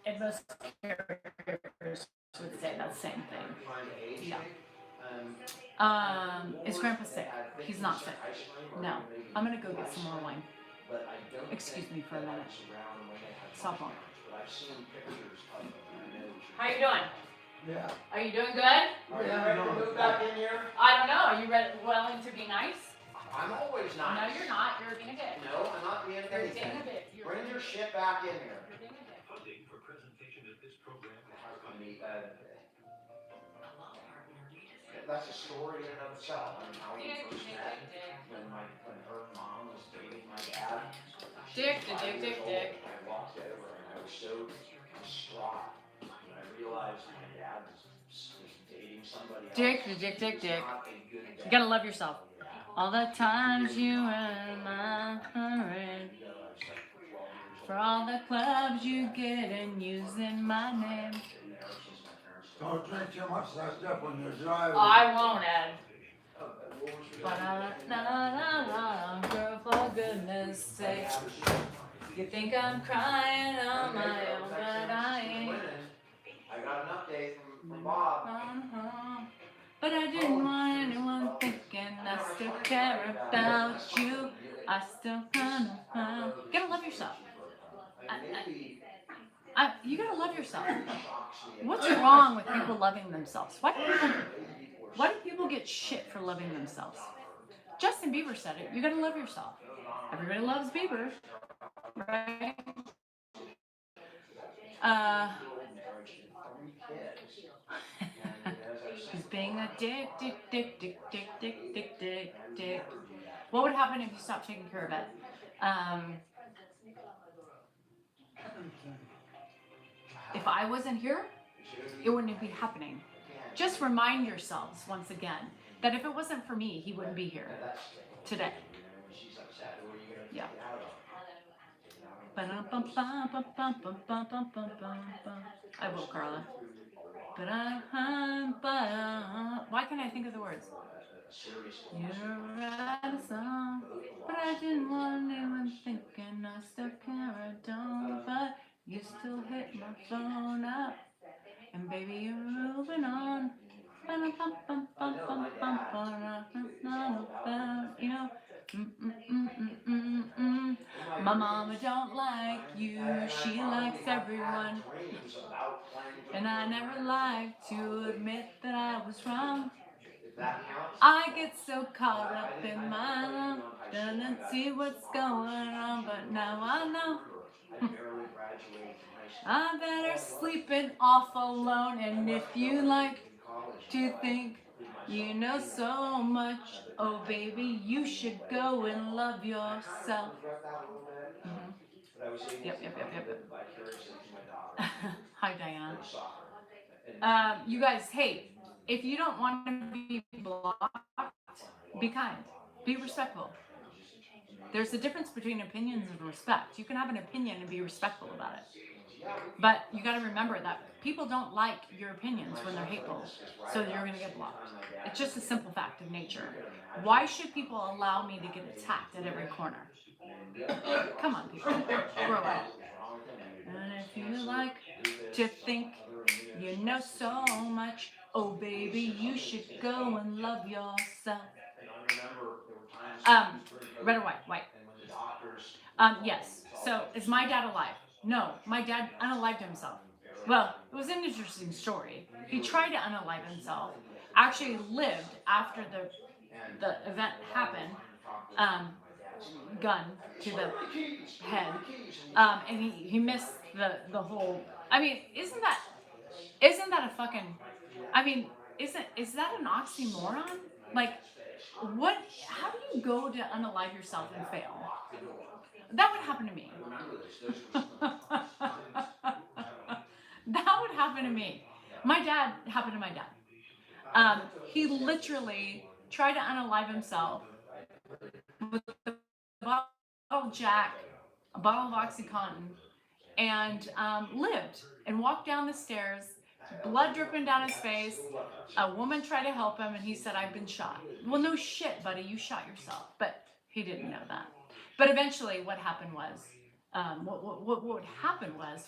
And most caregivers would say that same thing. Yeah. Is Grandpa sick? He's not sick. No. I'm gonna go get some more wine. Excuse me for a minute. Stop on. How you doing? Yeah. Are you doing good? Are you ready to move back in here? I don't know. Are you ready, willing to be nice? I'm always No, nice. you're not. You're being a dick. No, I'm not being You're being anything. a dick. Bring your shit back in here. You're being a dick. Funding for presentation of this program. I mean, that's a story in and of itself. I mean, how we first met, when her mom was dating my dad. Dick, dick. I walked over and I was so distraught when I realized my dad was dating somebody else. Dick. It's not a good You dad. gotta love yourself. All the times you were in my hurry. For all the clubs you get and using my name. Don't drink too much of that stuff when you're driving. I won't, Ed. Ba-da-da-da-da-da, girl, for goodness sake. You think I'm crying on my own, but I ain't. I got an update from Bob. But I didn't want anyone thinking I still care about you. I still kind of. You gotta love yourself. You gotta love yourself. What's wrong with people loving themselves? Why do people get shit for loving themselves? Justin Bieber said it. You gotta love yourself. Everybody loves Bieber, right? He's being a dick. What would happen if you stopped taking care of it? If I wasn't here, it wouldn't be happening. Just remind yourselves once again that if it wasn't for me, he wouldn't be here today. Yeah. I will, Carla. Why can't I think of the words? You're right, song, but I didn't want anyone thinking I still care or don't. But you still hit my phone up, and baby you're moving on. You know. My mama don't like you, she likes everyone. And I never like to admit that I was wrong. I get so caught up in my Didn't see what's going on, but now I know. I'm better sleeping off alone, and if you like to think you know so much, oh baby, you should go and love yourself. Mm-hmm. Yep. Hi, Diana. You guys, hey, if you don't want to be blocked, be kind, be respectful. There's a difference between opinions and respect. You can have an opinion and be respectful about it. But you got to remember that people don't like your opinions when they're hateful, so you're going to get blocked. It's just a simple fact of nature. Why should people allow me to get attacked at every corner? Come on, people, grow up. And if you like to think you know so much, oh baby, you should go and love yourself. Red or white? Yes. So, is my dad alive? No, my dad unalived himself. Well, it was an interesting story. He tried to unalive himself, actually lived after the event happened, gun to the head, and he missed the whole. I mean, isn't that a fucking? I mean, is that an oxymoron? Like, what? How do you go to unalive yourself and fail? That would happen to me. That would happen to me. My dad happened to my dad. He literally tried to unalive himself with a bottle of Jack, a bottle of OxyContin, and lived and walked down the stairs, blood dripping down his face. A woman tried to help him, and he said, "I've been shot." Well, no shit, buddy, you shot yourself. But he didn't know that. But eventually, what happened was, what happened was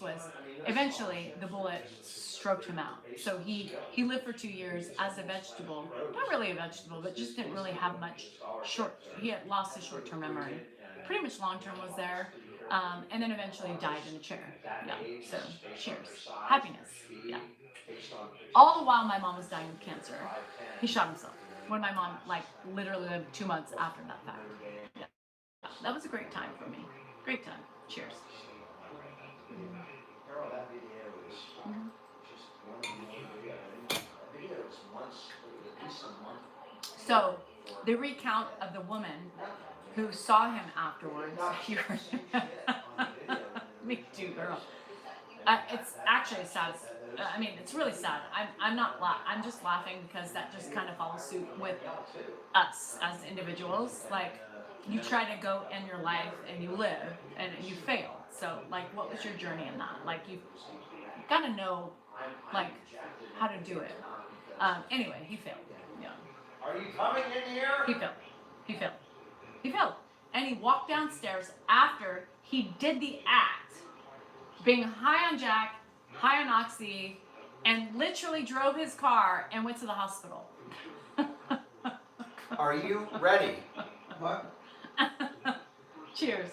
eventually the bullet stroked him out. So he lived for 2 years as a vegetable, not really a vegetable, but just didn't really have much he had lost his short-term memory. Pretty much long-term was there, and then eventually died in a chair. Yeah, so cheers. Happiness, yeah. All the while my mom was dying of cancer, he shot himself. When my mom, literally lived 2 months after that fact. Yeah. That was a great time for me. Great time. Cheers. So, the recount of the woman who saw him afterwards. Me too, girl. It's actually sad. I mean, it's really sad. I'm just laughing because that just kind of follows suit with us as individuals. Like, you try to go in your life and you live and you fail. So, what was your journey in that? You got to know, how to do it. Anyway, he failed. Yeah. Are you coming in here? He failed. And he walked downstairs after he did the act, being high on Jack, high on Oxy, and literally drove his car and went to the hospital. Are you ready? What? Cheers.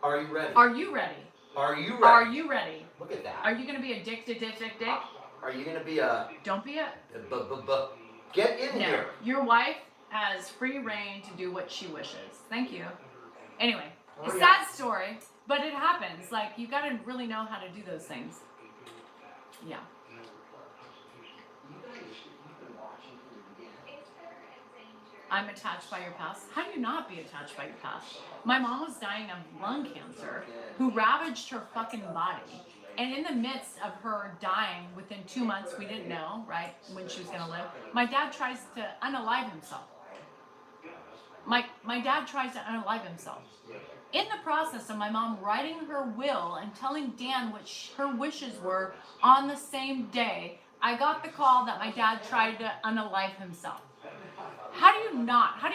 Are you ready? Are you ready? Are you ready? Are you ready? Look at that. Are you going to be a dick? Are you gonna be a? Don't be a. Get in No. here. Your wife has free reign to do what she wishes. Thank you. Anyway, a sad story, but it happens. You gotta really know how to do those things. Yeah. I'm attached by your past. How do you not be attached by your past? My mom was dying of lung cancer, who ravaged her fucking body. And in the midst of her dying, within 2 months, we didn't know, right, when she was gonna live, my dad tries to unalive himself. My dad tries to unalive himself. In the process of my mom writing her will and telling Dan what her wishes were on the same day, I got the call that my dad tried to unalive himself. How do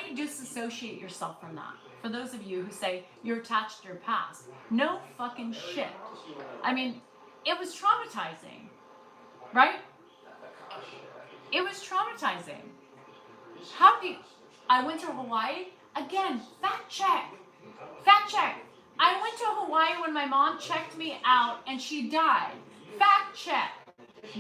you disassociate yourself from that? For those of you who say you're attached to your past, no fucking shit. I mean, it was traumatizing, right? It was traumatizing. I went to Hawaii? Again, fact check. I went to Hawaii when my mom checked me out and she died. Fact check.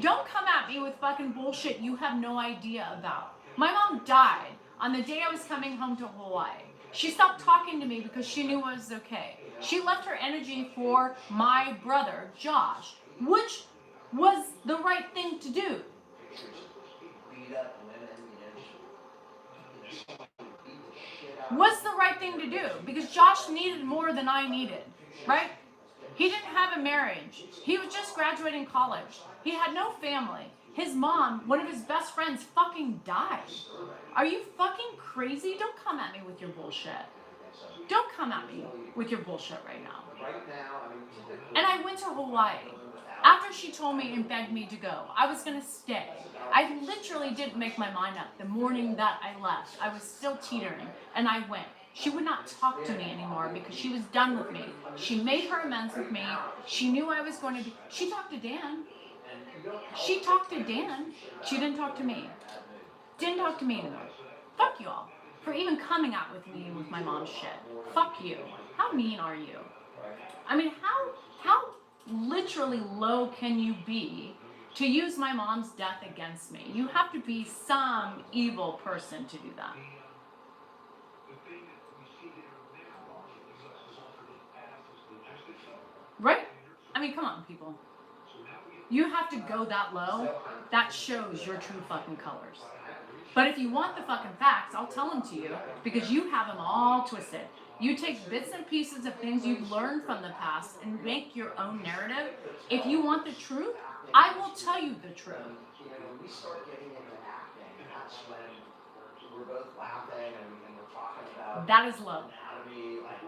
Don't come at me with fucking bullshit you have no idea about. My mom died on the day I was coming home to Hawaii. She stopped talking to me because she knew I was okay. She left her energy for my brother, Josh, which was the right thing to do. Was the right thing to do because Josh needed more than I needed, right? He didn't have a marriage. He was just graduating college. He had no family. His mom, one of his best friends, fucking died. Are you fucking crazy? Don't come at me with your bullshit. Don't come at me with your bullshit right now. And I went to Hawaii. After she told me and begged me to go, I was gonna stay. I literally didn't make my mind up the morning that I left. I was still teetering, and I went. She would not talk to me anymore because she was done with me. She made her amends with me. She knew I was going to be. She talked to Dan. She talked to Dan. She didn't talk to me. Didn't talk to me anymore. Fuck you all for even coming out with me with my mom's shit. Fuck you. How mean are you? I mean, how literally low can you be to use my mom's death against me? You have to be some evil person to do that. Right? I mean, come on, people. You have to go that low. That shows your true fucking colors. But if you want the fucking facts, I'll tell them to you because you have them all twisted. You take bits and pieces of things you've learned from the past and make your own narrative. If you want the truth, I will tell you the truth. When we start getting into acting, that's when we're both laughing and we're talking about That is love. anatomy, like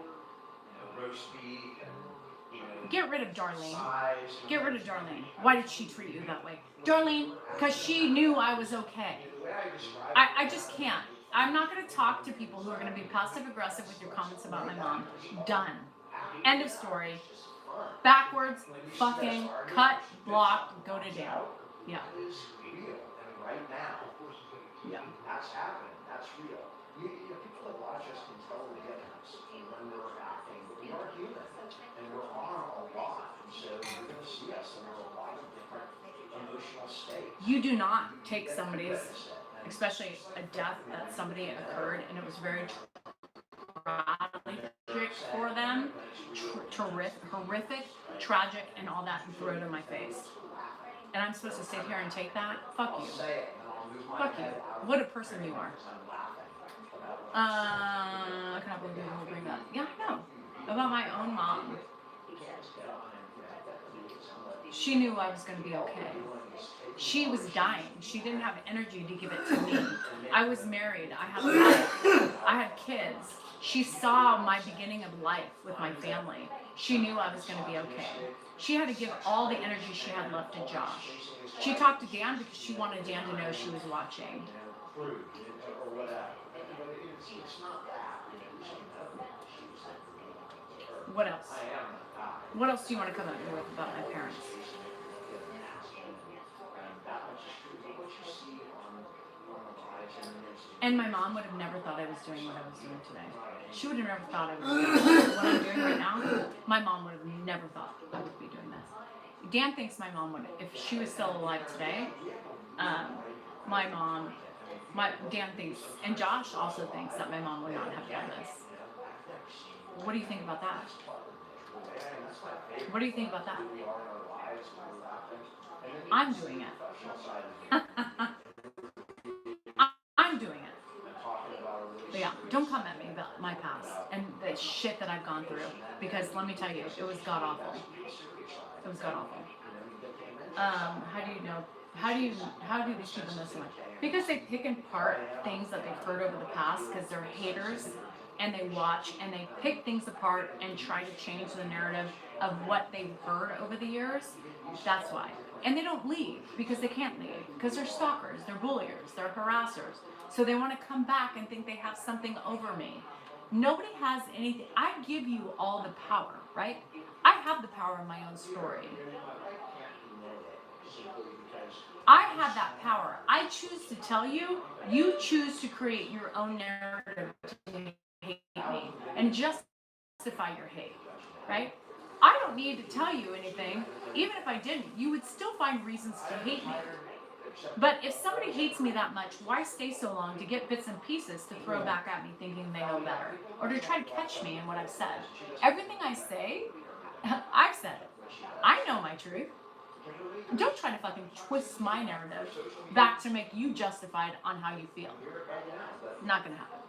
roast beef and Get rid of Darlene. size. Get rid of Darlene. Why did she treat you that way? Darlene, because she knew I was okay. I just can't. I'm not going to talk to people who are going to be passive aggressive with your comments about my mom. Done. End of story. Backwards, fucking, cut, block, go to Dan. Yeah. Is real, and right now, Yeah. that's happening. That's real. People that watch us can tell the difference when we're acting. We are human, and we're on a lot. And so you're going to see us in a lot of different emotional states. You do not take somebody's, especially a death that somebody occurred and it was very tragic for them, horrific, tragic, and all that, and throw it in my face. And I'm supposed to sit here and take that? Fuck you. Fuck you. What a person you are. I cannot believe you will bring that. Yeah, I know. About my own mom. She knew I was going to be okay. She was dying. She didn't have energy to give it to me. I was married. I had a life. I had kids. She saw my beginning of life with my family. She knew I was going to be okay. She had to give all the energy she had left to Josh. She talked to Dan because she wanted Dan to know she was watching. What else? What else do you want to come at me with about my parents? And my mom would have never thought I was doing what I was doing today. She would have never thought I was doing what I'm doing right now. My mom would have never thought I would be doing this. Dan thinks my mom would, if she was still alive today, Dan thinks, and Josh also thinks that my mom would not have done this. What do you think about that? What do you think about that? I'm doing it. I'm doing it. But yeah, don't come at me about my past and the shit that I've gone through, because let me tell you, it was god awful. It was god awful. How do you know? How do these people know so much? Because they pick apart things that they've heard over the past, because they're haters, and they watch and they pick things apart and try to change the narrative of what they've heard over the years. That's why. And they don't leave because they can't leave, because they're stalkers, they're bulliers, they're harassers. So they want to come back and think they have something over me. Nobody has anything. I give you all the power, right? I have the power in my own story. I have that power. I choose to tell you, you choose to create your own narrative to hate me and justify your hate, right? I don't need to tell you anything. Even if I didn't, you would still find reasons to hate me. But if somebody hates me that much, why stay so long to get bits and pieces to throw back at me thinking they know better? Or to try to catch me in what I've said? Everything I say, I've said it. I know my truth. Don't try to fucking twist my narrative back to make you justified on how you feel. Not gonna happen.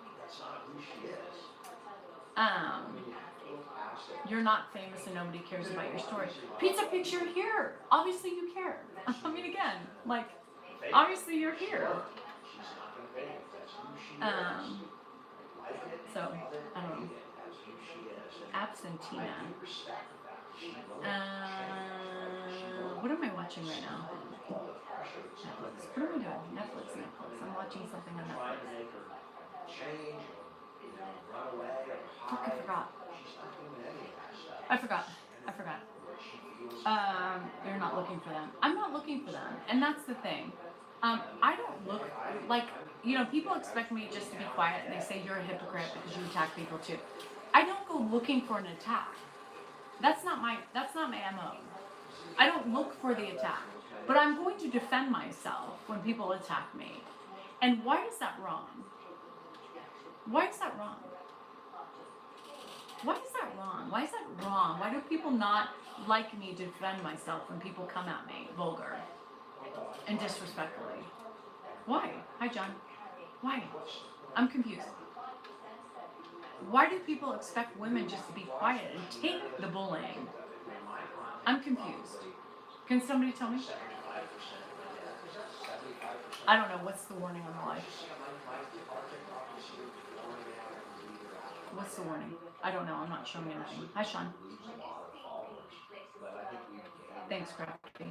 You're not famous and nobody cares about your story. Pizza picture here. Obviously you care. I mean, again, like, obviously you're here. So, I don't know. Absentina. What am I watching right now? Netflix. What am I doing? Netflix. I'm watching something on Netflix. Fuck, I forgot. You're not looking for them. I'm not looking for them. And that's the thing. I don't look like, people expect me just to be quiet and they say you're a hypocrite because you attack people too. I don't go looking for an attack. That's not my MO. I don't look for the attack. But I'm going to defend myself when people attack me. And why is that wrong? Why is that wrong? Why is that wrong? Why is that wrong? Why do people not like me to defend myself when people come at me vulgar and disrespectfully? Why? Hi, John. Why? I'm confused. Why do people expect women just to be quiet and take the bullying? I'm confused. Can somebody tell me? I don't know. What's the warning on the live? What's the warning? I don't know. I'm not showing anything. Hi, Sean. Thanks, Crafty.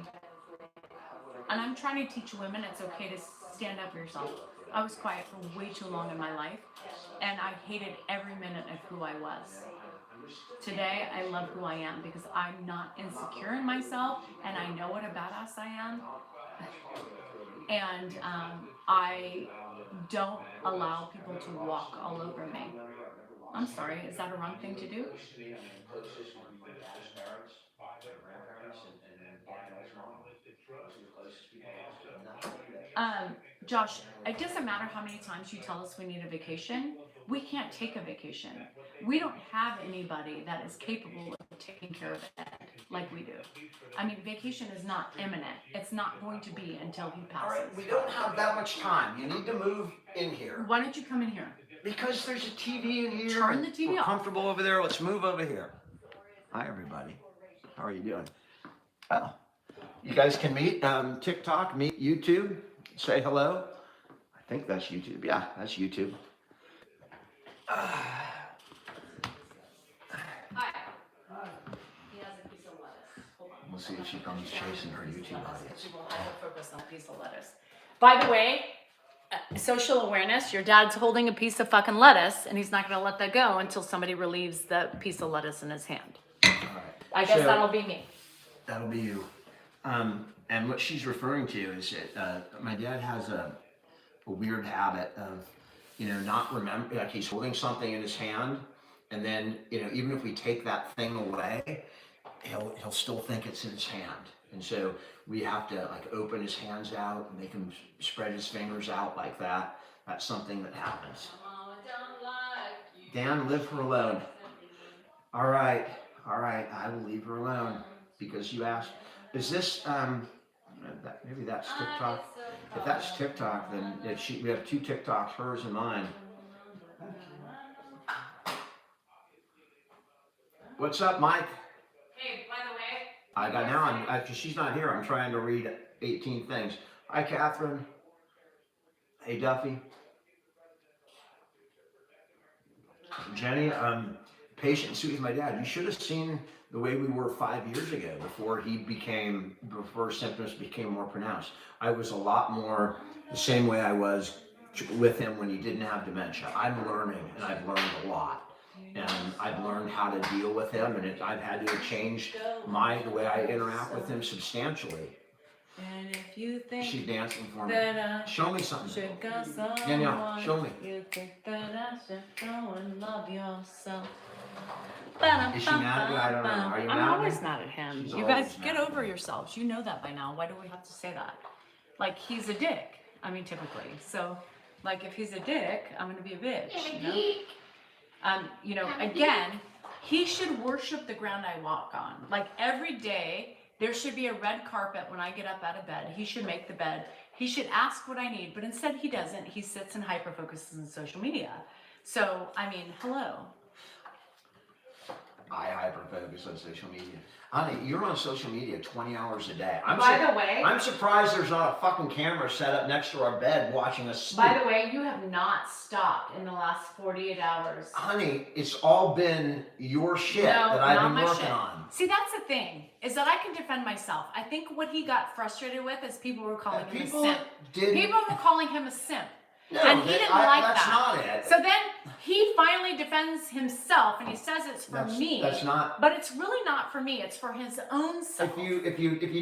And I'm trying to teach women it's okay to stand up for yourself. I was quiet for way too long in my life, and I hated every minute of who I was. Today, I love who I am because I'm not insecure in myself, and I know what a badass I am. And I don't allow people to walk all over me. I'm sorry, is that a wrong thing to do? Josh, it doesn't matter how many times you tell us we need a vacation. We can't take a vacation. We don't have anybody that is capable of taking care of it like we do. I mean, vacation is not imminent. It's not going to be until he passes. All right, we don't have that much time. You need to move in here. Why don't you come in here? Because there's a TV in here. Turn the TV We're off. comfortable over there. Let's move over here. Hi, everybody. How are you doing? Oh, you guys can meet TikTok, meet YouTube. Say hello. I think that's YouTube. Yeah, that's YouTube. Hi. He has a piece of lettuce. Hold on. We'll see if she comes chasing her YouTube audience. We'll have a focus on a piece of lettuce. By the way, social awareness, your dad's holding a piece of fucking lettuce and he's not going to let that go until somebody relieves the piece of lettuce in his hand. All right. I guess So, that'll be me. that'll be you. And what she's referring to is that my dad has a weird habit of, not remember, like he's holding something in his hand, and then, even if we take that thing away, he'll still think it's in his hand. And so we have to like open his hands out and make him spread his fingers out like that. That's something that happens. Dan, leave her alone. All right, I will leave her alone because you asked. Is this maybe that's TikTok? If that's TikTok, then we have two TikToks, hers and mine. What's up, Mike? Hey, by the way. I got now. Because she's not here. I'm trying to read 18 things. Hi, Catherine. Hey, Duffy. Jenny, patient and sweet with my dad. You should have seen the way we were 5 years ago before symptoms became more pronounced. I was a lot more the same way I was with him when he didn't have dementia. I'm learning, and I've learned a lot. And I've learned how to deal with him, and I've had to change the way I interact with him substantially. And if you think She's dancing for me. that I Show me something. should go someone, Danielle, show me. you think that I should go and love yourself. Is she mad at you? I don't know. Are you mad I'm at always me? mad at him. She's You guys always get mad at over me. yourselves. You know that by now. Why do we have to say that? like he's a dick. I mean, typically. So, like, if he's a dick, I'm gonna be a bitch. You know, again, he should worship the ground I walk on. Like every day, there should be a red carpet when I get up out of bed. He should make the bed. He should ask what I need, but instead he doesn't. He sits and hyper focuses on social media. So, I mean, hello. I hyper-focus on social media. Honey, you're on social media 20 hours a day. By the way, I'm surprised there's not a fucking camera set up next to our bed watching us sleep. by the way, you have not stopped in the last 48 hours. Honey, it's all been your shit that I've not been my working shit. on. See, that's the thing, is that I can defend myself. I think what he got frustrated with is people were calling him a People simp. didn't. People were calling him a simp. No, and he didn't like that's that. not it. So then he finally defends himself and he says it's for me. That's not. But it's really not for me. It's for his own self. If you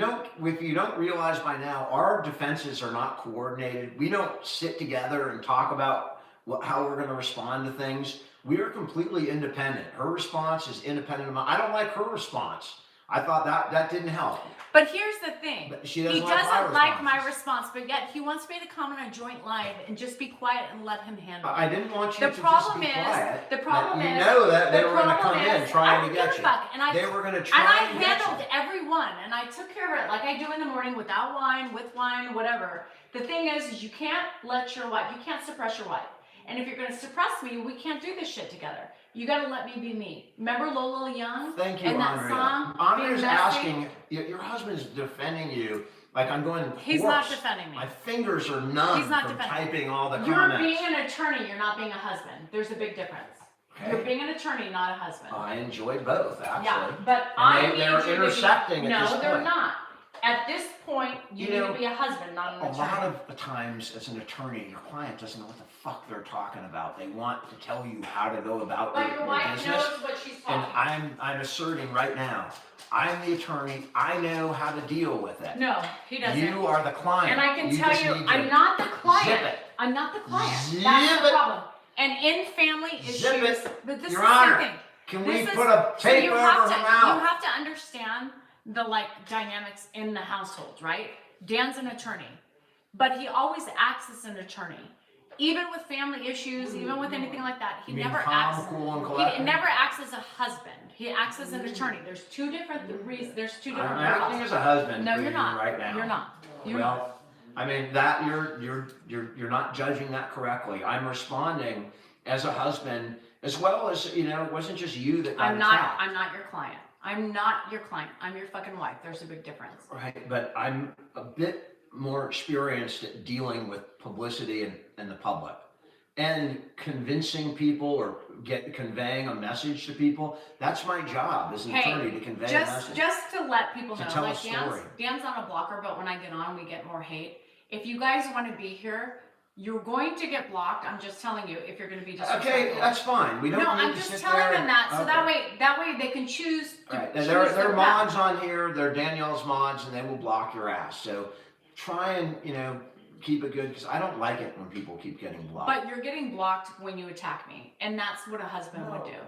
don't realize by now, our defenses are not coordinated. We don't sit together and talk about how we're going to respond to things. We are completely independent. Her response is independent of mine. I don't like her response. I thought that didn't help. But here's the thing. But she He doesn't doesn't like my responses. response, but yet he wants me to come on a joint live and just be quiet and let him handle it. I didn't want you The to problem just be is- quiet. the problem you is- know that they the were going to come problem in is, I trying don't to give get a you. fuck, and I They were going to And try I and get handled you. everyone, and I took care of it like I do in the morning without wine, with wine, whatever. The thing is you can't let your wife, you can't suppress your wife. And if you're going to suppress me, we can't do this shit together. You got to let me be me. Remember Lola Young? Thank you, and that Andrea. song, Andrea's Being Messy? asking, your husband's defending you like I'm going He's hoarse. not defending me. My fingers are numb He's not from defending me. typing all the You're comments. being an attorney, you're not being a husband. There's a big difference. Okay. You're being an attorney, not a husband. I enjoy both, actually. Yeah, but And I they're need you to be- intersecting at no, this they're point. not. At this point, you You need know, to be a husband, not an A attorney. lot of the times, as an attorney, your client doesn't know what the fuck they're talking about. They want to tell you how to go about But your your wife business. knows what she's And talking. I'm asserting right now, I'm the attorney. I know how to deal with it. No, he doesn't. You are the client. And I can You tell just you, need to I'm not the client. Zip it. I'm not the client. Zip That's the it. problem. And in family Zip issues, it. but this Your is the Honor, thing. Can This we is- put a So tape you over have to, her mouth? you have to understand the dynamics in the household, right? Dan's an attorney, but he always acts as an attorney. Even with family issues, even with anything like that, he You mean never calm, acts. cool, and He collected? never acts as a husband. He acts as an attorney. There's two different reasons. There's two different. I'm acting roles. as a husband No, for you're you not. right now. You're not. You're well, not. I mean that you're not judging that correctly. I'm responding as a husband, as well as it wasn't just you that got I'm not. attacked. I'm not your client. I'm not your client. I'm your fucking wife. There's a big difference. Right, but I'm a bit more experienced at dealing with publicity and the public, and convincing people or conveying a message to people. That's my job as an Hey, attorney, to convey a just message. to let people To know, tell a like story. Dan's on a blocker, but when I get on, we get more hate. If you guys want to be here, you're going to get blocked. I'm just telling you. If you're going to be disrespectful. Okay, that's fine. We don't No, need I'm to just sit telling there them that, so okay. that way they can choose. To All right, choose there their are path. mods on here. They're Danielle's mods, and they will block your ass. So try and keep it good, because I don't like it when people keep getting blocked. But you're getting blocked when you attack me, and that's what a husband would do.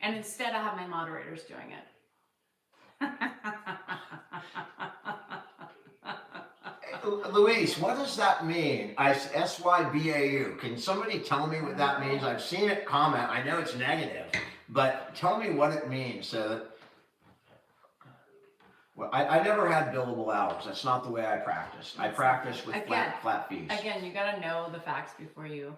And instead, I have my moderators doing it. Luis, what does that mean? SYBAU. Can somebody tell me what that means? I've seen it comment. I know it's negative, but tell me what it means so that. Well, I never had billable hours. That's not the way I practiced. I practiced with Again, flat fees Again, you got to know the facts before you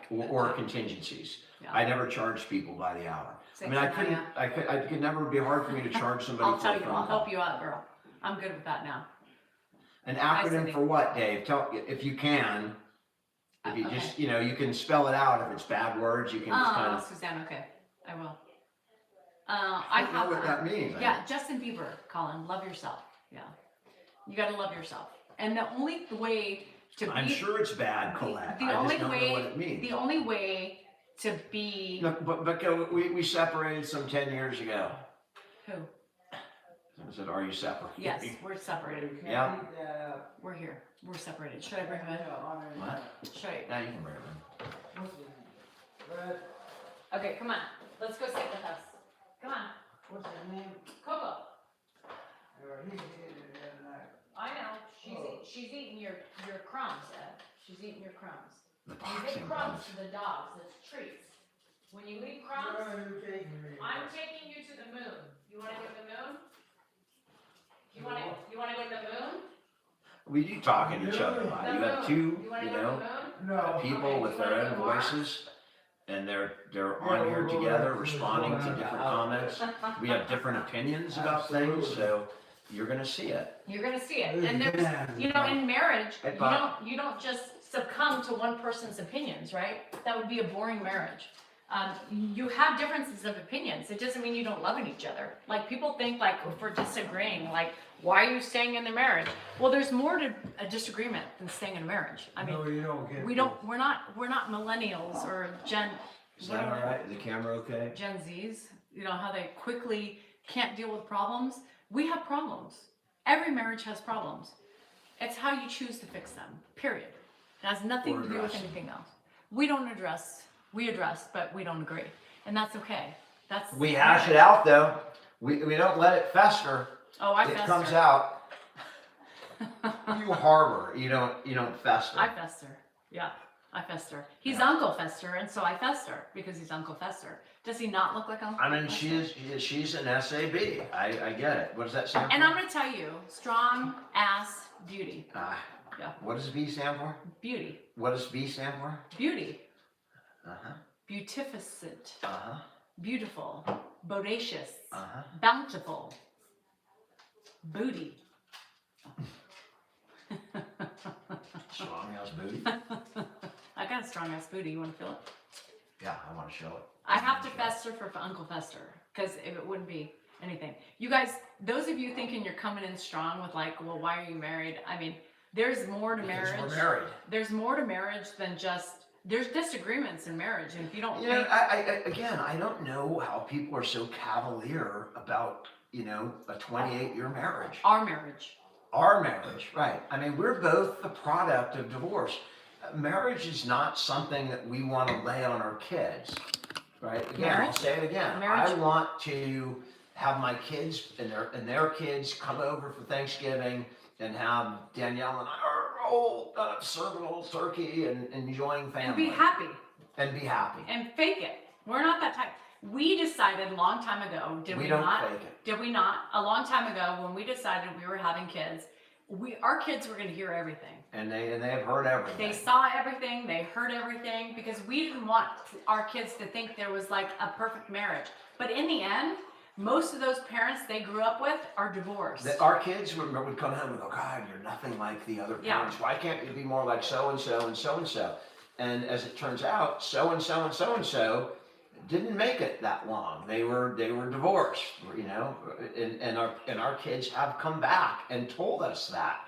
or contingencies. Yeah. I never charged people by the hour. Say I mean, I something, couldn't. yeah. I could never be hard for me to charge somebody. I'll for tell a you. phone I'll call. help you out, girl. I'm good with that now. An acronym Cindy. for what, Dave? Tell if you can. If you Okay. just, you can spell it out. If it's bad words, you can just kind of. Suzanne, okay. I will. I don't know have what that. that means. Yeah, Justin Bieber, Colin, love yourself. Yeah. You got to love yourself. And the only way to I'm be sure it's bad, Colette. the I only just don't way know what it means. the only way to be Look, but we separated some 10 years ago. who? I said, are you separated? Yes, we're separated. Yeah. We're here. We're separated. Should I bring him in? What? Should I? Now you can bring it in. Okay, come on. Let's go sit with us. Come on. What's his name? Coco. He's here the other night. I know. She's eating your crumbs, Ed. She's eating your crumbs. The You boxing give crumbs gloves. to the dogs, that's treats. When you leave crumbs, I'm taking you to the moon. You wanna go to the moon? You wanna go to the moon? We do talk at each other a lot. You have two, You wanna you go know, to the moon? No. people Okay, with you their wanna own go to Mars? voices, and they're on here together responding to different comments. We have different opinions about things, so you're gonna see it. You're gonna see it, and there's, you know, in marriage, Hey, Bob. you don't just succumb to one person's opinions, right? That would be a boring marriage. You have differences of opinions. It doesn't mean you don't love each other. Like people think like if we're disagreeing, like why are you staying in the marriage? Well, there's more to a disagreement than staying in a marriage. I mean, No, you don't get. we're not millennials or Is that all right? Is the camera okay? Gen Zs. You know how they quickly can't deal with problems. We have problems. Every marriage has problems. It's how you choose to fix them. Period. It has nothing Or to do with address. anything else. We don't address. We address, but we don't agree, and that's okay. That's We hash it out though. We don't let it fester. Oh, I It fester. comes out. You harbor. You don't fester. I fester. Yeah, I fester. He's Uncle Fester, and so I fester because he's Uncle Fester. Does he not look like Uncle? I mean, Fester? she's an SAB. I get it. What does that stand for? And I'm gonna tell you, strong ass beauty. Yeah. What does B stand for? Beauty. What does B stand for? Beauty. Uh-huh. Beautificent. Uh-huh. Beautiful. Bodacious. Uh-huh. Bountiful. Booty. Strong house booty. I got a strong ass booty. You want to feel it? Yeah, I want to show it. I have to fester for Uncle Fester because if it wouldn't be anything. You guys, those of you thinking you're coming in strong with like, well, why are you married? I mean, there's more to Because marriage. we're married. There's more to marriage than just. There's disagreements in marriage, and if you don't You know, think, I don't know how people are so cavalier about, a 28-year marriage. our marriage. Our marriage, right. I mean, we're both the product of divorce. Marriage is not something that we want to lay on our kids, right? Again, I'll Marriage? say it again. Marriage? I want to have my kids and their kids come over for Thanksgiving and have Danielle and I serve an old turkey and enjoying family. And be happy And be happy. and fake it. We're not that type. We decided a long time ago, did we don't not? fake it. Did we not? A long time ago, when we decided we were having kids, our kids were going to hear everything. And they have heard everything. They saw everything, they heard everything, because we didn't want our kids to think there was like a perfect marriage. But in the end, most of those parents they grew up with are divorced. Our kids would come home and go, God, you're nothing like the other Yeah. parents. Why can't you be more like so and so and so and so? And as it turns out, so and so and so and so didn't make it that long. They were divorced, and our kids have come back and told us that.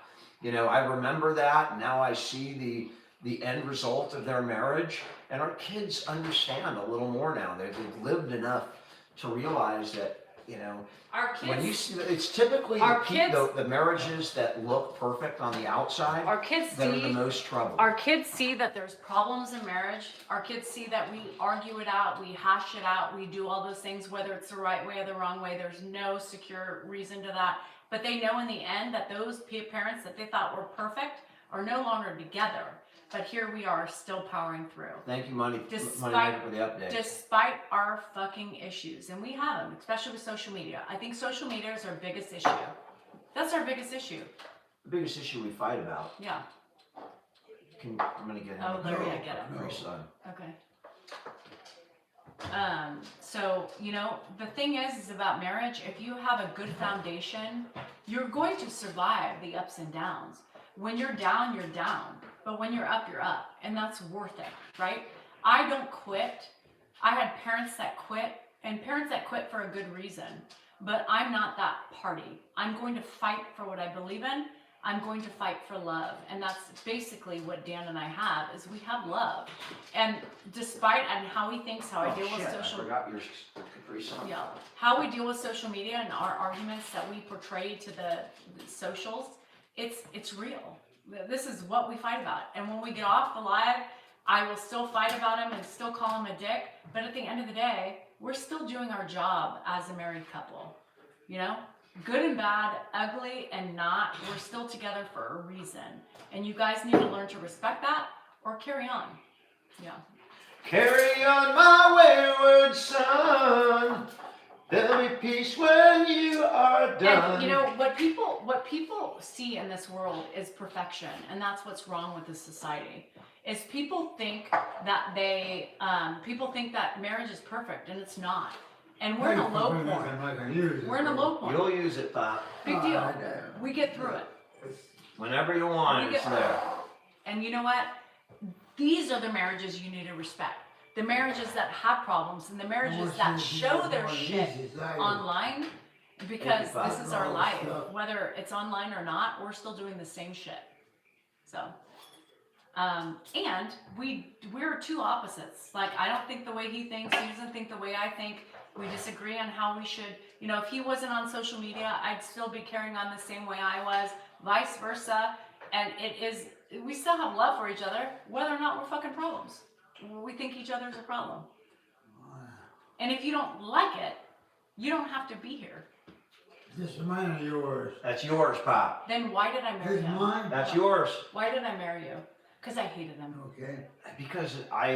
I remember that. And now I see the end result of their marriage, and our kids understand a little more now. They've lived enough to realize that, Our kids, when you see, it's typically Our kids- the marriages that look perfect on the outside our kids that are the see. most trouble. Our kids see that there's problems in marriage. Our kids see that we argue it out, we hash it out, we do all those things, whether it's the right way or the wrong way. There's no secure reason to that. But they know in the end that those parents that they thought were perfect are no longer together. But here we are still powering through. Thank you, Money Despite- Maker, for the update. Despite our fucking issues, and we have them, especially with social media. I think social media is our biggest issue. That's our biggest issue. The biggest issue we fight about. Yeah. I'm gonna get him. Oh, Larry, I get it. Very son. Okay. So, the thing is about marriage, if you have a good foundation, you're going to survive the ups and downs. When you're down, you're down. But when you're up, you're up. And that's worth it, right? I don't quit. I had parents that quit, and parents that quit for a good reason. But I'm not that party. I'm going to fight for what I believe in. I'm going to fight for love. And that's basically what Dan and I have, is we have love. And despite how he thinks, how I deal with I social forgot your Capri Sun. yeah, how we deal with social media and our arguments that we portray to the socials, it's real. This is what we fight about. And when we get off the live, I will still fight about him and still call him a dick. But at the end of the day, we're still doing our job as a married couple. good and bad, ugly and not, we're still together for a reason. And you guys need to learn to respect that or carry on. Yeah. Carry on, my wayward son. There'll be peace when you are done. And you know what people see in this world is perfection, and that's what's wrong with this society. Is people think that people think that marriage is perfect, and it's not. And we're in a low point. We're in a low point. You'll use it, Pop. Big deal. We get through it. Whenever you want, it's there. And you know what? These are the marriages you need to respect. The marriages that have problems and the marriages that show their shit online, because this is our life. Whether it's online or not, we're still doing the same shit. So, and we're two opposites. Like, I don't think the way he thinks, he doesn't think the way I think. We disagree on how we should, if he wasn't on social media, I'd still be carrying on the same way I was, vice versa. And we still have love for each other, whether or not we're fucking problems. We think each other's a problem. And if you don't like it, you don't have to be here. This is mine or yours? That's yours, Pop. Then why did I marry This is him? mine? That's yours. Why did I marry you? Because I hated him. Okay. Because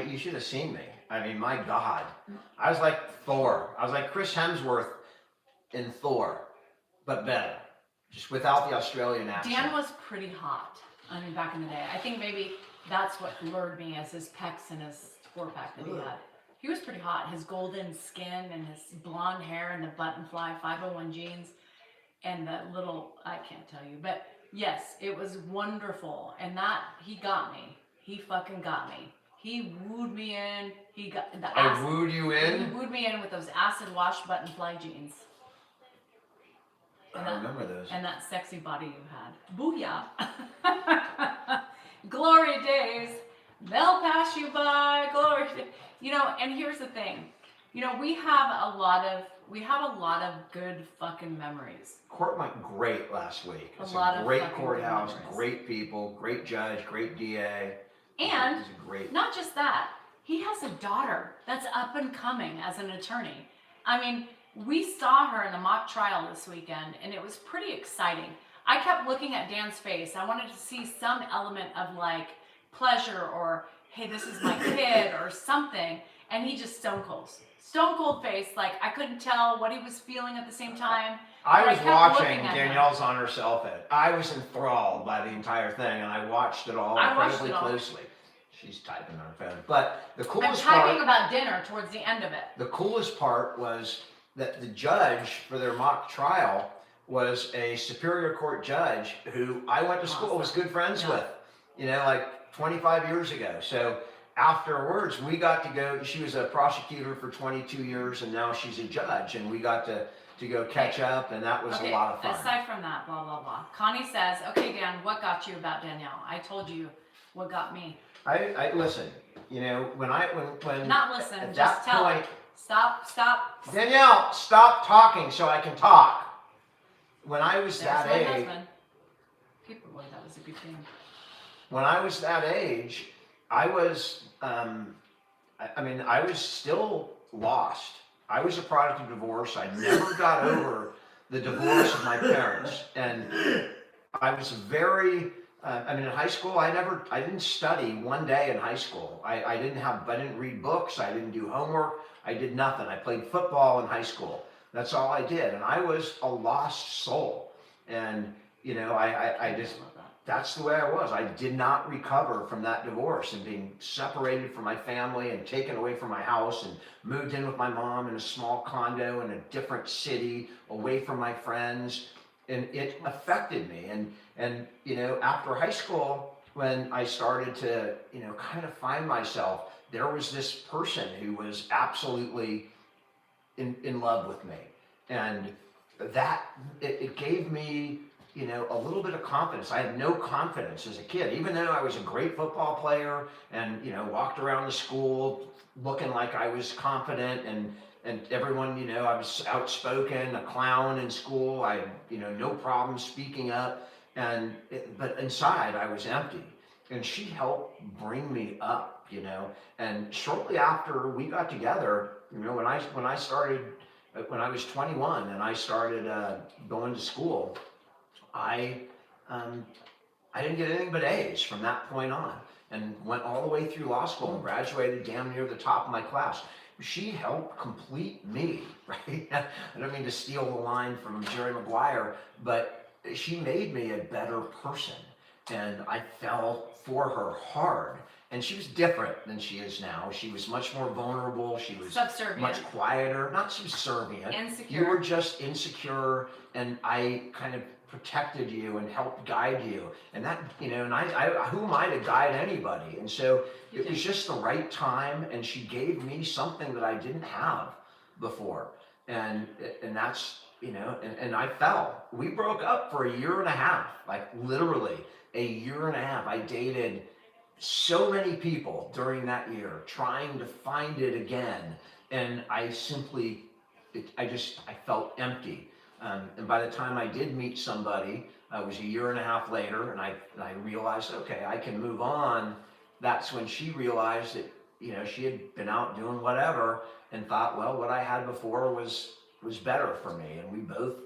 you should have seen me. I mean, my God. I was like Thor. I was like Chris Hemsworth in Thor, but better. Just without the Australian accent. Dan was pretty hot. I mean, back in the day. I think maybe that's what lured me, as his pecs and his four-pack that he had. He was pretty hot. His golden skin and his blonde hair and the button fly 501 jeans and the little, I can't tell you. But yes, it was wonderful. And he got me. He fucking got me. He wooed me in. He got the acid. I wooed you in? He wooed me in with those acid wash button fly jeans. I remember those. And that sexy body you had. Booyah. Glory days. They'll pass you by. Glory days. And here's the thing. We have a lot of good fucking memories. Court went great last week. It's A lot a of great fucking courthouse, memories. great people, great judge, great DA. And He's a great. not just that, he has a daughter that's up and coming as an attorney. I mean, we saw her in the mock trial this weekend, and it was pretty exciting. I kept looking at Dan's face. I wanted to see some element of like pleasure or, hey, this is my kid or something. And he just stone cold face. Like, I couldn't tell what he was feeling at the same time. I But was kept watching. looking at him. Danielle's on her cell phone. I was enthralled by the entire thing, and I watched it all I watched incredibly it all. closely. She's typing on her phone. But the I'm coolest typing part. about dinner towards the end of it. The coolest part was that the judge for their mock trial was a Superior Court judge who I went to school, was good friends with, like 25 years ago. So afterwards, we got to go. She was a prosecutor for 22 years, and now she's a judge, and we got to go catch up, and that was a lot of fun. Aside from that, blah, blah, blah. Connie says, okay, Dan, what got you about Danielle? I told you what got me. I listen, when Not listen, at just that tell point, her. Stop. Danielle, stop talking so I can talk. When I was There's that my age, husband. People, boy, that was a good thing. when I was that age, I was, I was still lost. I was a product of divorce. I never got over the divorce of my parents. And I was very, in high school, I didn't study one day in high school. I didn't read books. I didn't do homework. I did nothing. I played football in high school. That's all I did. And I was a lost soul. And, I just, that's the way I was. I did not recover from that divorce and being separated from my family and taken away from my house and moved in with my mom in a small condo in a different city, away from my friends. And it affected me. And after high school, when I started to, kind of find myself, there was this person who was absolutely in love with me. And that, it gave me, a little bit of confidence. I had no confidence as a kid, even though I was a great football player and, walked around the school looking like I was confident and everyone, I was outspoken, a clown in school. I had, no problem speaking up. But inside I was empty. And she helped bring me up, And shortly after we got together, when I started, when I was 21 and I started going to school, I didn't get anything but A's from that point on, and went all the way through law school and graduated damn near the top of my class. She helped complete me, right? I don't mean to steal the line from Jerry Maguire, but she made me a better person, and I fell for her hard. And she was different than she is now. She was much more vulnerable. She was Subservient. much quieter, not subservient. Insecure. You were just insecure, and I kind of protected you and helped guide you. And that, and I who am I to guide anybody? And so it was just the right time, and she gave me something that I didn't have before. And that's, and I fell. We broke up for a year and a half, like literally a year and a half. I dated so many people during that year, trying to find it again, and I felt empty. And by the time I did meet somebody, it was a year and a half later, and I realized, okay, I can move on. That's when she realized that, she had been out doing whatever, and thought, well, what I had before was better for me, and we both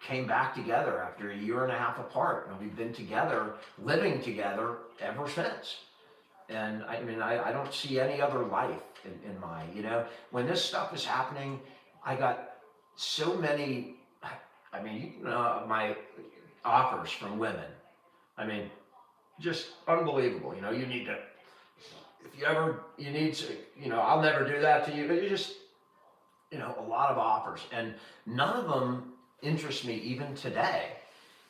came back together after a year and a half apart, and we've been together, living together ever since. And I don't see any other life in my, when this stuff was happening, I got so many, my offers from women. Just unbelievable. You need to, I'll never do that to you, but you just, a lot of offers, and none of them interest me even today,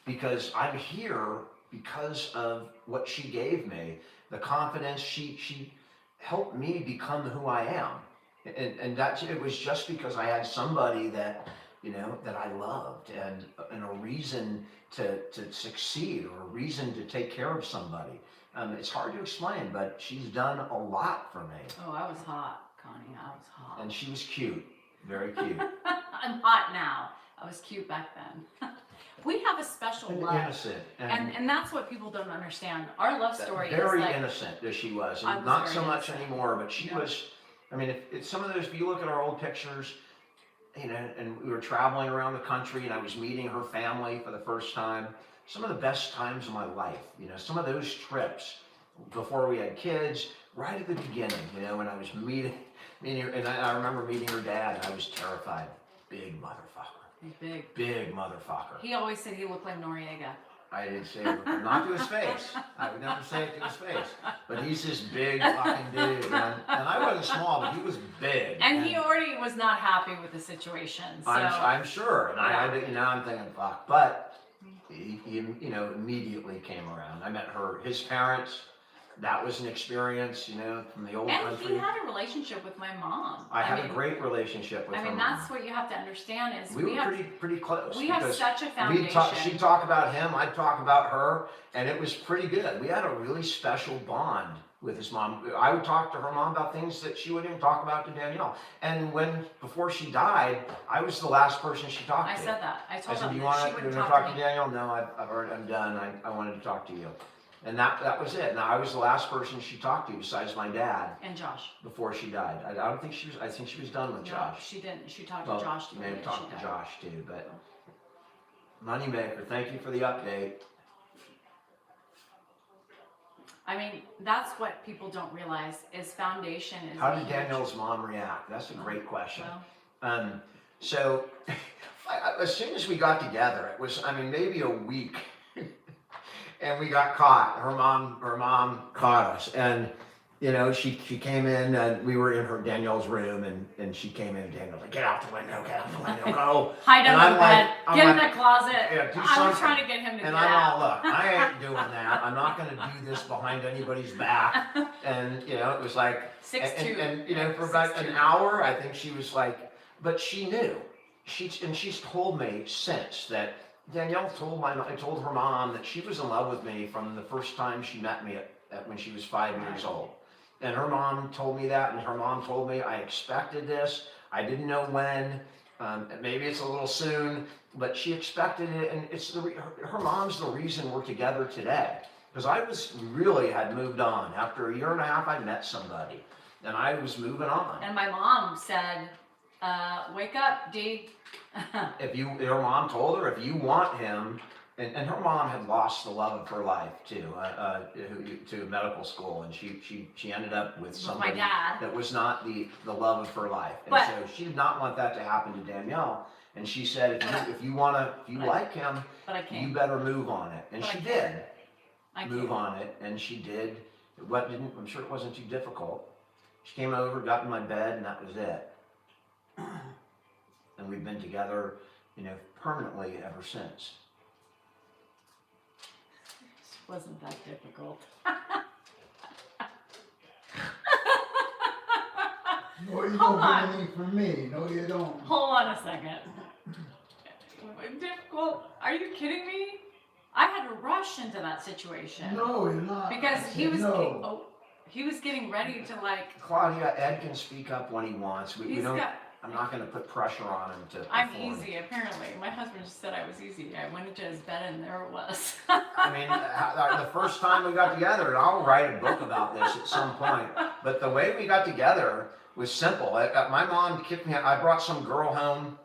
because I'm here because of what she gave me. The confidence, she helped me become who I am. And it was just because I had somebody that, that I loved, and a reason to succeed, or a reason to take care of somebody. It's hard to explain, but she's done a lot for me. Oh, I was hot, Connie. I was hot. And she was cute, very cute. I'm hot now. I was cute back then. We have a special And love. innocent. And that's what people don't understand. Our love story Very is like, innocent as she was, I and was not very so much innocent. anymore, but she Yeah. was, if some of those, if you look at our old pictures, and we were traveling around the country, and I was meeting her family for the first time, some of the best times of my life, some of those trips before we had kids, right at the beginning, when I was meeting her, and I remember meeting her dad, and I was terrified. Big motherfucker. Big motherfucker. He always said he looked like Noriega. I didn't say it, not to his face. I would never say it to his face. But he's this big fucking dude. And I wasn't small, but he was big. And he already was not happy with the situation. So I'm sure. And Yeah. I'm thinking, fuck. But he immediately came around. I met his parents. That was an experience, from the old and country. he had a relationship with my mom. I had mean, a great relationship with her that's mom. what you have to understand is We were have pretty close. we have because such a foundation. she'd talk about him, I'd talk about her, and it was pretty good. We had a really special bond with his mom. I would talk to her mom about things that she wouldn't even talk about to Danielle. And before she died, I was the last person she talked I to. said that. I I told said, him do you that want she to wouldn't talk talk to to me. Danielle? No, I'm done. I wanted to talk to you. And that was it. Now, I was the last person she talked to besides my dad And Josh. before she died. I don't think I think she was done with No, Josh. she didn't. She talked Well, to Josh. you may have she talked to died. Josh too, but Moneymaker, thank you for the update. That's what people don't realize is foundation is. How a did huge- Danielle's mom react? That's a great question. Well, So as soon as we got together, it was, maybe a week, and we got caught. Her mom caught us, and she came in, and we were in Danielle's room, and she came in, and Daniel was like, get out the window, go. hide And under I'm the like- bed. I'm Get in like, the closet. yeah, do I was something. trying to get him to And get I'm out. all, look, I ain't doing that. I'm not gonna do this behind anybody's back. And, it was like, 6'2". and for about an 6'2". hour, I think she was like, but she knew. She's told me since that Danielle told her mom that she was in love with me from the first time she met me at when she was 5 years old. And her mom told me that, and her mom told me I expected this. I didn't know when. Maybe it's a little soon, but she expected it, and her mom's the reason we're together today. Because I had moved on. After a year and a half, I met somebody, and I was moving on. And my mom said, Wake up, D. If you, her mom told her, if you want him, and her mom had lost the love of her life too, to medical school, and she ended up with With somebody my dad. that was not the love of her life, and But- so she did not want that to happen to Danielle. And she said, if you like him, But I you can't. better move on it. And But I she can't. did I move can't. on it, and she did. I'm sure it wasn't too difficult. She came over, got in my bed, and that was it. And we've been together, permanently ever since. It wasn't that difficult. No, you Hold don't on. get anything from me. No, you don't. Hold on a second. Difficult? Are you kidding me? I had to rush into that situation. No, you're not. Because I he said was no. he was getting ready to like. Claudia, Ed can speak up when he wants. We He's don't. got. I'm not going to put pressure on him to. I'm perform. easy apparently. My husband just said I was easy. I went into his bed and there it was. I mean, the first time we got together, and I'll write a book about this at some point. But the way we got together was simple. My mom kicked me out. I brought some girl home,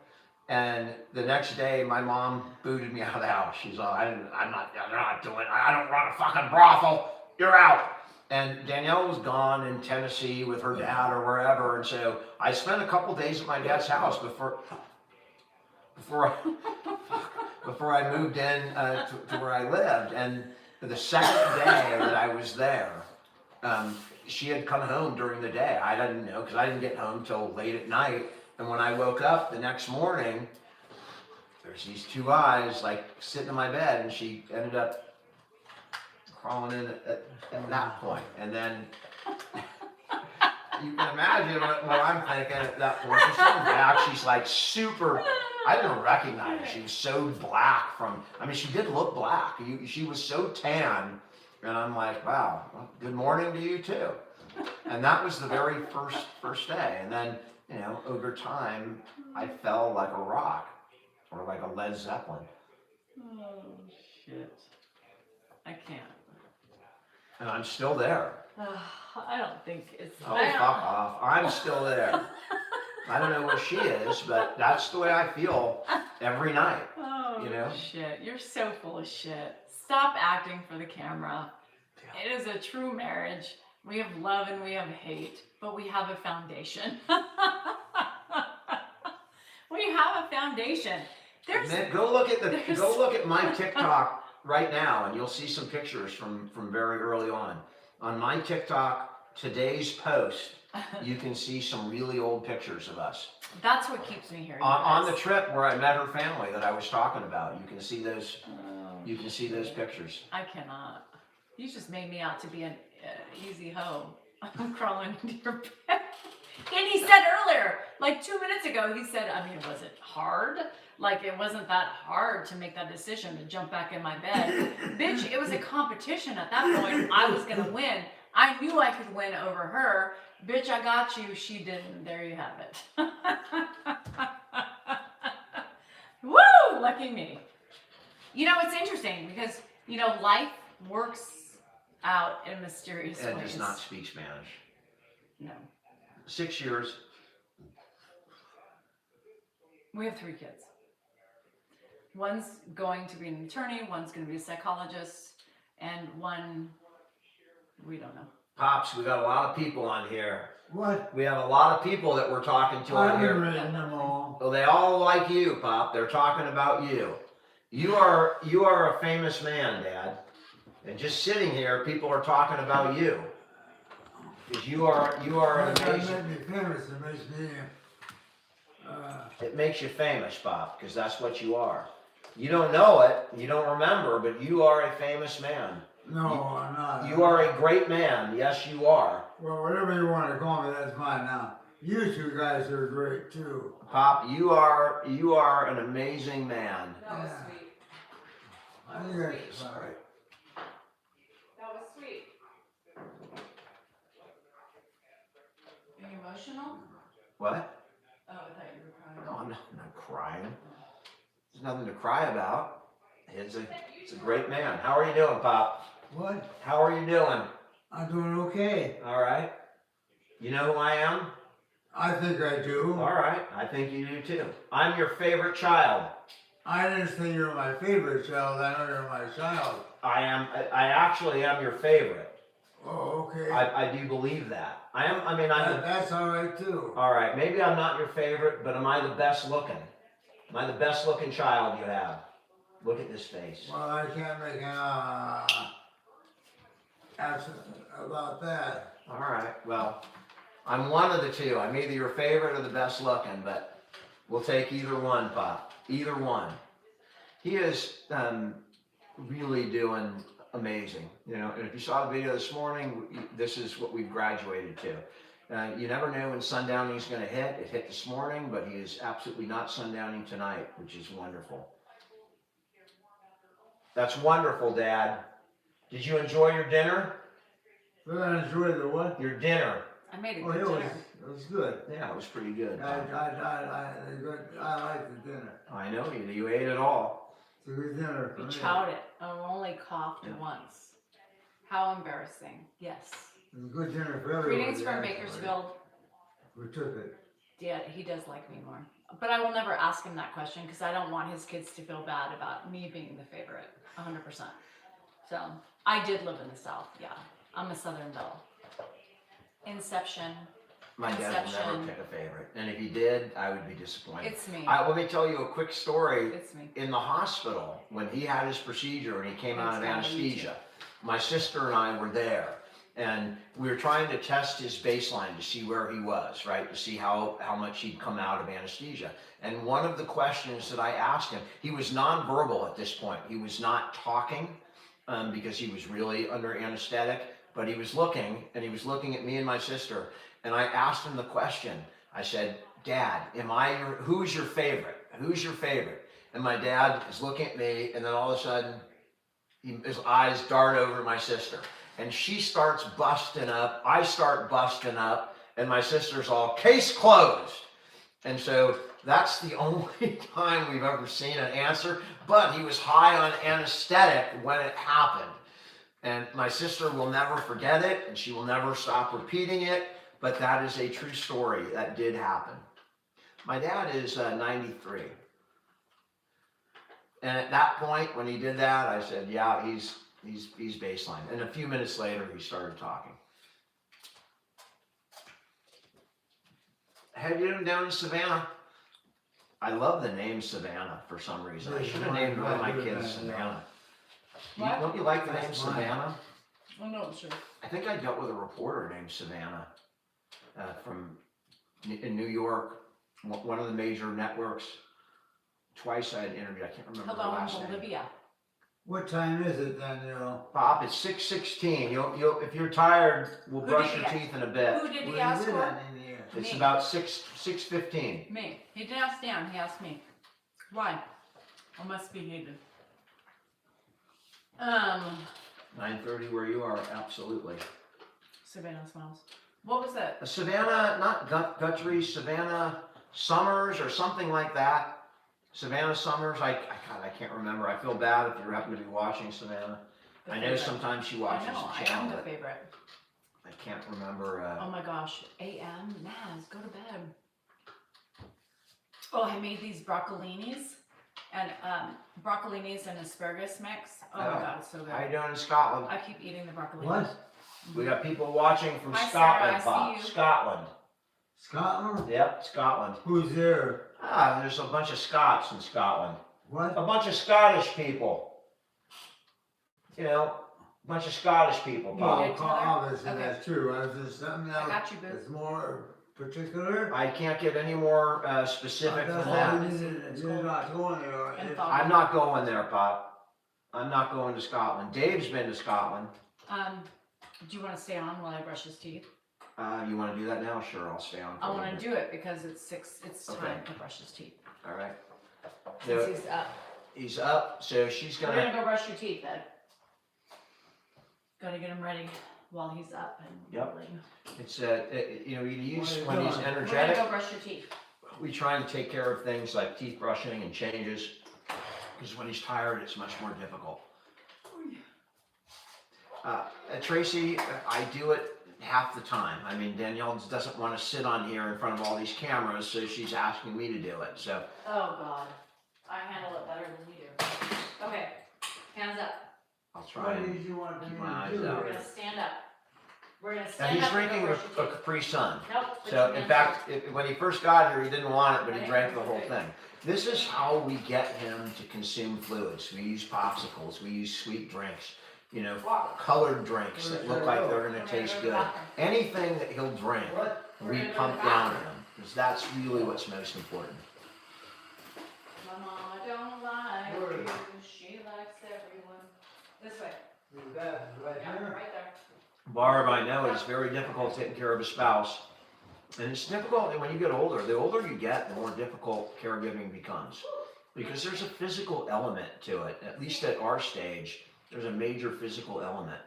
and the next day, my mom booted me out of the house. She's all, they're not doing. I don't run a fucking brothel. You're out. And Danielle was gone in Tennessee with her dad or wherever, and so I spent a couple days at my dad's house before I moved in to where I lived. And the second day that I was there, she had come home during the day. I didn't know because I didn't get home till late at night. And when I woke up the next morning, there's these two eyes like sitting in my bed, and she ended up crawling in at that point. And then you can imagine what I'm thinking at that point. She's coming back, she's like super, I didn't recognize her. She was so black she did look black. She was so tan. And I'm like, wow, well, good morning to you too. And that was the very first day. And then, over time, I fell like a rock or like a Led Zeppelin. Oh shit! I can't. And I'm still there. I don't think it's. Oh, fuck off. I'm still there. I don't know where she is, but that's the way I feel every night. Oh You know? shit! You're so full of shit. Stop acting for the camera. It is a true marriage. We have love and we have hate, but we have a foundation. We have a foundation. There's Man, go look at my TikTok right now, and you'll see some pictures from very early on. On my TikTok, today's post, you can see some really old pictures of us. That's what keeps me here. you On the guys. trip where I met her family that I was talking about, you can see those. Oh, You can see those shit. pictures. I cannot. You just made me out to be an easy hoe. I'm crawling into your bed. And he said earlier, like 2 minutes ago, he said, was it hard? Like, it wasn't that hard to make that decision to jump back in my bed. Bitch, it was a competition at that point. I was going to win. I knew I could win over her. Bitch, I got you. She didn't. There you have it. Woo! Lucky me. It's interesting because, life works out in mysterious Ed ways. does not speak Spanish. No. 6 years. We have 3 kids. One's going to be an attorney, one's going to be a psychologist, and one, we don't know. Pops, we got a lot of people on here. What? We have a lot of people that we're talking to I've on been here. reading them all. Well, they all like you, Pop. They're talking about you. You are a famous man, Dad. And just sitting here, people are talking about you. Because you are an That amazing. made me famous. It makes me. It makes you famous, Pop, because that's what you are. You don't know it, you don't remember, but you are a famous man. No, I'm not. You are a great man. Yes, you are. Well, whatever you want to call me, that's fine now. You two guys are great too. Pop, you are an amazing man. That was Yeah. sweet. I think that's sorry. That was sweet. Are you emotional? What? Oh, I thought you were crying. No, I'm not crying. There's nothing to cry about. It's a great man. How are you doing, Pop? What? How are you doing? I'm doing okay. All right. You know who I am? I think I do. All right, I think you do too. I'm your favorite child. I didn't say you're my favorite child. I know you're my child. I actually am your favorite. Oh, okay. I do believe that. I'm That's all right too. all right, maybe I'm not your favorite, but am I the best looking? Am I the best looking child you have? Look at this face. Well, I can't make an answer about that. All right, well, I'm one of the two. I'm either your favorite or the best looking, but we'll take either one, Pop. Either one. He is really doing amazing. You know, and if you saw the video this morning, this is what we've graduated to. You never know when sundowning's going to hit. It hit this morning, but he is absolutely not sundowning tonight, which is wonderful. That's wonderful, Dad. Did you enjoy your dinner? Did I enjoy the what? Your dinner. I made a Oh, good it dinner. was good. Yeah, it was pretty good. I like the dinner. I know you ate it all. It's a good dinner for We me. chowed it. I only coughed Yeah. once. How embarrassing. Yes. It's a good dinner for everybody. Greetings from actually. Bakersfield. We took it. Yeah, he does like me more. But I will never ask him that question because I don't want his kids to feel bad about me being the favorite. 100%. So, I did live in the South. Yeah. I'm a Southern Belle. Inception. My dad will never Inception. pick a favorite, and if he did, I would be disappointed. It's me. Let me tell you a quick story. It's me. In the hospital, when he had his procedure and he came out of It's gotta be anesthesia, my sister and I were there, and we were trying to test his baseline to see where he was, right? To see how much he'd come out of anesthesia. And one of the questions that I asked him, he was nonverbal at this point. He was not talking because he was really under anesthetic, but he was looking, and he was looking at me and my sister. And I asked him the question. I said, Dad, who's your favorite? Who's your favorite? And my dad is looking at me, and then all of a sudden, his eyes dart over to my sister. And she starts busting up. I start busting up, and my sister's all, case closed. And so that's the only time we've ever seen an answer. But he was high on anesthetic when it happened. And my sister will never forget it, and she will never stop repeating it. But that is a true story. That did happen. My dad is 93. And at that point, when he did that, I said, yeah, he's baseline. And a few minutes later, he started talking. Headed him down to Savannah. I love the name Savannah for some reason. I should have named one of my kids Savannah. What? Don't you like the name That's mine. Savannah? Oh, no, sure. I think I dealt with a reporter named Savannah in New York, one of the major networks. Twice I had interviewed. I can't remember her Hello, last I'm name. Bolivia. What time is it then, you know? Bob, it's 6:16. You'll if you're tired, we'll Who brush did your he- teeth in a bit. Who did What he is ask it for? in here? It's Me. about 6:15. Me. He didn't ask Dan, he asked me. Why? I must be hated. 9:30 where you are, absolutely. Savannah Smiles. What was that? Savannah, not Guthrie, Savannah Summers or something like that. Savannah Summers, God, I can't remember. I feel bad if you happen to be watching Savannah. The I know favorite. sometimes she I watches know, the I am channel, the but favorite. I can't remember. Oh my gosh, AM, Naz, go to bed. Oh, I made these broccolinis and asparagus mix. Oh my Oh. god, it's so good. How you doing in Scotland? I keep eating the broccolinis. What? We got people watching from Hi, Scotland, Sarah, I Bob. see you. Scotland. Scotland? Yep, Scotland. Who's there? There's a bunch of Scots in Scotland. What? A bunch of Scottish people. You know, a bunch of Scottish people, Bob. did, Taylor? Obviously, Okay. that's true. I was just something I else got you, boo. that's more particular. I can't get any more specific than That's all that. you needed. You're not going there. And If- thought- I'm not going there, Pop. I'm not going to Scotland. Dave's been to Scotland. Do you want to stay on while I brush his teeth? You want to do that now? Sure, I'll stay on. For I a want little to do it because it's time Okay. to brush his teeth. bit. All right. Since So he's up. he's up, so she's We're gonna. gonna go brush your teeth, Ed. Gotta get him ready while he's up and Yep. rolling. It's you know, you use What are you when he's doing? We're gonna energetic. go brush your teeth. We try and take care of things like teeth brushing and changes, because when he's tired, it's much more difficult. Tracy, I do it half the time. I mean, Danielle doesn't want to sit on here in front of all these cameras, so she's asking me to do it. So Oh God, I handle it better than you do. Okay, hands up. I'll try What and did you want me keep my to eyes do? out. We're gonna stand up. We're gonna Now stand he's up. and drinking go a brush your teeth. Capri Sun. Nope. put So your in hands fact, up. when he first got here, he didn't want it, but he drank the whole thing. This is how we get him to consume fluids. We use popsicles, we use sweet drinks, you know, colored drinks that look like they're gonna taste good. Anything that he'll drink, What? we pump down to him, because that's really what's most important. My mama don't like Where? you, she likes everyone. This way. Is that right Yeah, here? right there. Barb, I know it's very difficult taking care of a spouse. And it's difficult, and when you get older, the older you get, the more difficult caregiving becomes. Because there's a physical element to it, at least at our stage, there's a major physical element.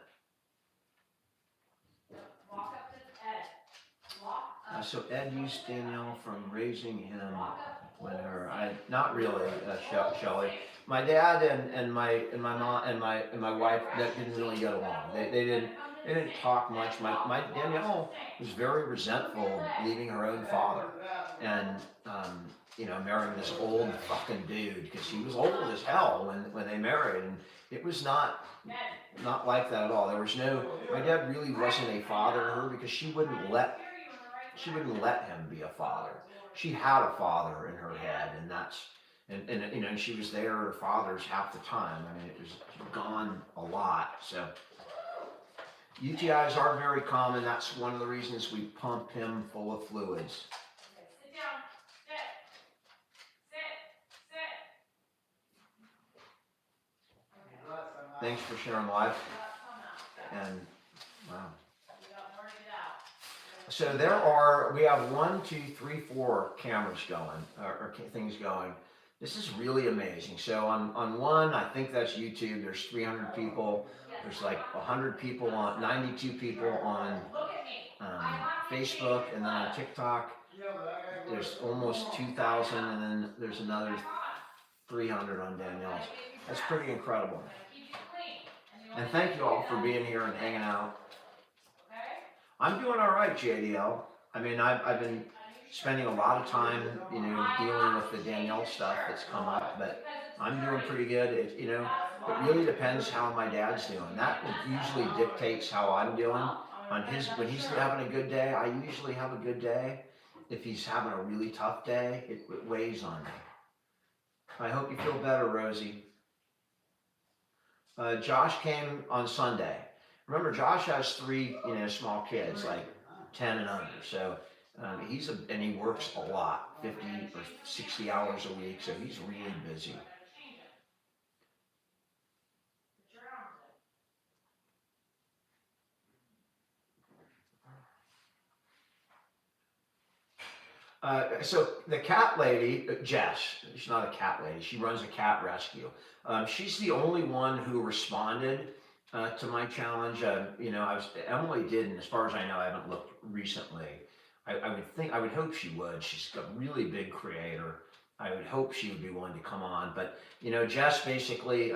Walk up to Ed. Walk up. So Ed used Danielle from raising him when not really, Shelley. My dad and my mom and my wife that didn't really get along. They didn't talk much. My Danielle was very resentful of leaving her own father and you know, marrying this old fucking dude, because he was old as hell when they married, and it was not like that at all. There was no, my dad really wasn't a father to her because she wouldn't let him be a father. She had a father in her head, and that's, and you know, and she was there at her father's half the time. I mean, it was gone a lot. So UTIs are very common. That's one of the reasons we pump him full of fluids. Sit down. Sit. Thanks for sharing live. And wow. So we have 1, 2, 3, 4 cameras going, or things going. This is really amazing. So on one, I think that's YouTube, there's 300 people. There's like 100 people 92 people on Facebook, and then on TikTok, there's almost 2,000, and then there's another 300 on Danielle's. That's pretty incredible. And thank you all for being here and hanging out. I'm doing all right, JDL. I mean, I've been spending a lot of time, you know, dealing with the Danielle stuff that's come up, but I'm doing pretty good. It really depends how my dad's doing. That usually dictates how I'm doing. When he's having a good day, I usually have a good day. If he's having a really tough day, it weighs on me. I hope you feel better, Rosie. Josh came on Sunday. Remember, Josh has 3, you know, small kids, like 10 and under. So and he works a lot, 50 or 60 hours a week. So he's really busy. So the cat lady, Jess, she's not a cat lady. She runs a cat rescue. She's the only one who responded to my challenge. You know, Emily didn't, as far as I know. I haven't looked recently. I would hope she would. She's a really big creator. I would hope she would be willing to come on. But you know, Jess basically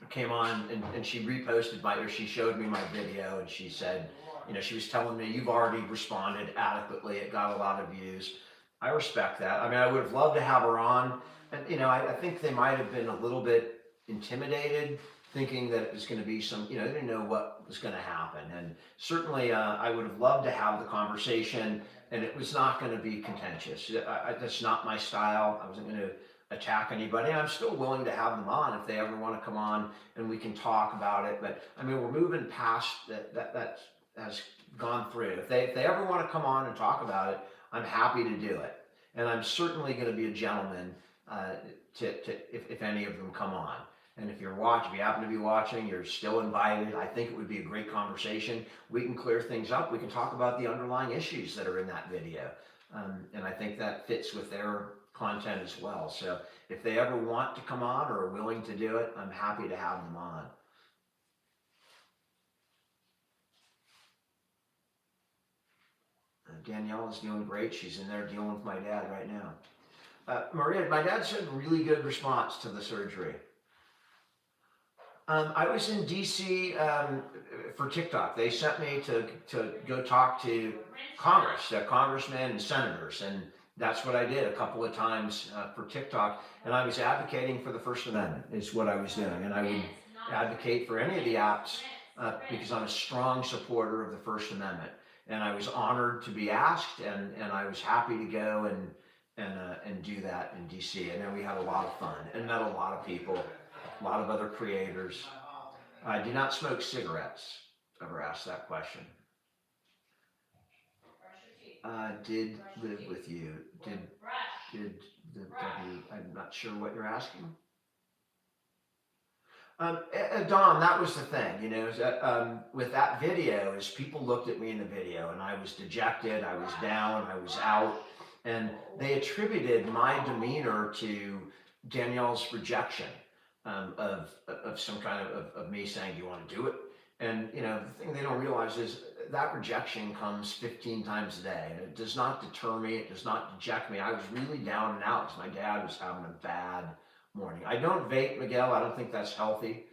came on and she reposted she showed me my video, and she said, you know, she was telling me, you've already responded adequately. It got a lot of views. I respect that. I mean, I would have loved to have her on. And, you know, I think they might have been a little bit intimidated, thinking that it was going to be they didn't know what was going to happen. And certainly I would have loved to have the conversation, and it was not going to be contentious. That's not my style. I wasn't going to attack anybody. I'm still willing to have them on if they ever want to come on and we can talk about it. But I mean, we're moving past that has gone through. If they ever want to come on and talk about it, I'm happy to do it. And I'm certainly going to be a gentleman if any of them come on. And if you happen to be watching, you're still invited. I think it would be a great conversation. We can clear things up. We can talk about the underlying issues that are in that video. And I think that fits with their content as well. So if they ever want to come on or are willing to do it, I'm happy to have them on. Danielle is doing great. She's in there dealing with my dad right now. Maria, my dad said really good response to the surgery. I was in DC for TikTok. They sent me to go talk to Congress, congressmen and senators, and that's what I did a couple of times for TikTok. And I was advocating for the First Amendment, is what I was doing, and I would advocate for any of the apps because I'm a strong supporter of the First Amendment. And I was honored to be asked, and I was happy to go and do that in DC. And then we had a lot of fun and met a lot of people, a lot of other creators. I do not smoke cigarettes. Ever asked that question? Did live with you? Did the W? I'm not sure what you're asking. Dom, that was the thing, you know, is that, with that video, is people looked at me in the video and I was dejected, I was down, I was out, and they attributed my demeanor to Danielle's rejection of some kind of me saying, do you want to do it? And, you know, the thing they don't realize is that rejection comes 15 times a day, and it does not deter me, it does not deject me. I was really down and out because my dad was having a bad morning. I don't vape, Miguel. I don't think that's healthy.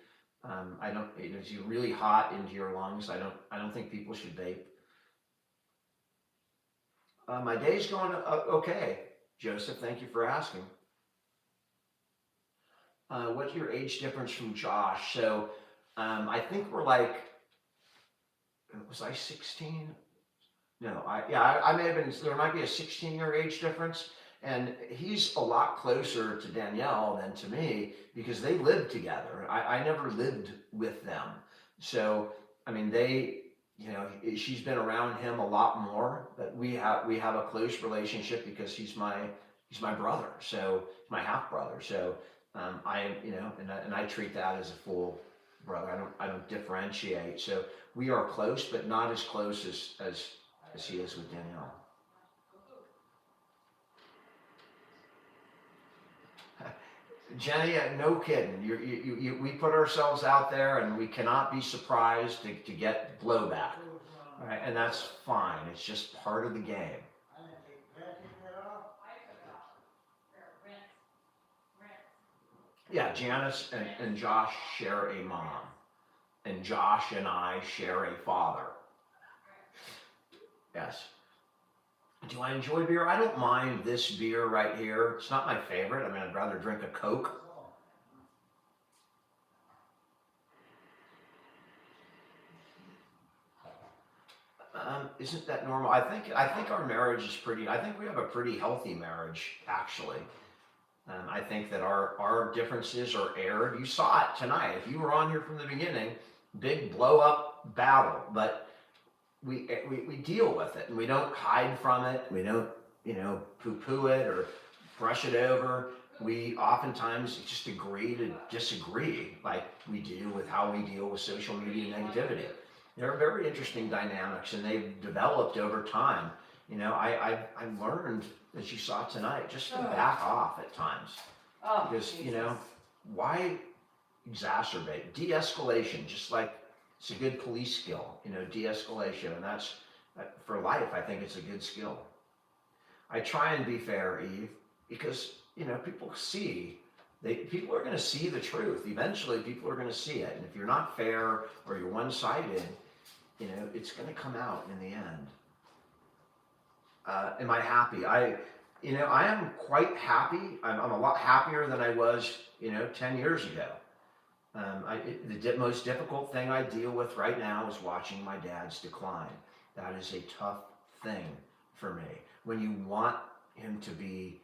I don't. It is really hot into your lungs. I don't think people should vape. My day's going okay, Joseph. Thank you for asking. What's your age difference from Josh? So I think we're like. Was I 16? No, I may have been. There might be a 16-year age difference. And he's a lot closer to Danielle than to me because they lived together. I never lived with them. So, I mean, you know, she's been around him a lot more, but we have a close relationship because he's my brother. So, my half brother. So, you know, and I treat that as a full brother. I don't differentiate. So, we are close, but not as close as he is with Danielle. Jenny, no kidding. We put ourselves out there, and we cannot be surprised to get blowback. All right, and that's fine. It's just part of the game. Yeah, Janice and Josh share a mom, and Josh and I share a father. Yes. Do I enjoy beer? I don't mind this beer right here. It's not my favorite. I mean, I'd rather drink a Coke. Isn't that normal? I think our marriage is pretty. I think we have a pretty healthy marriage, actually. I think that our differences are aired. You saw it tonight. If you were on here from the beginning, big blow up battle, but. We deal with it, and we don't hide from it. We don't, you know, poo-poo it or brush it over. We oftentimes just agree to disagree, like we do with how we deal with social media negativity. They're very interesting dynamics, and they've developed over time. You know, I learned, as you saw tonight, just to back off at times. Because, you know, why exacerbate? De-escalation, just like it's a good police skill, you know, de-escalation, and that's, for life, I think it's a good skill. I try and be fair, Eve, because, you know, people are going to see the truth. Eventually, people are going to see it, and if you're not fair or you're one-sided, you know, it's going to come out in the end. Am I happy? I am quite happy. I'm a lot happier than I was, you know, 10 years ago. The most difficult thing I deal with right now is watching my dad's decline. That is a tough thing for me. When you want him to be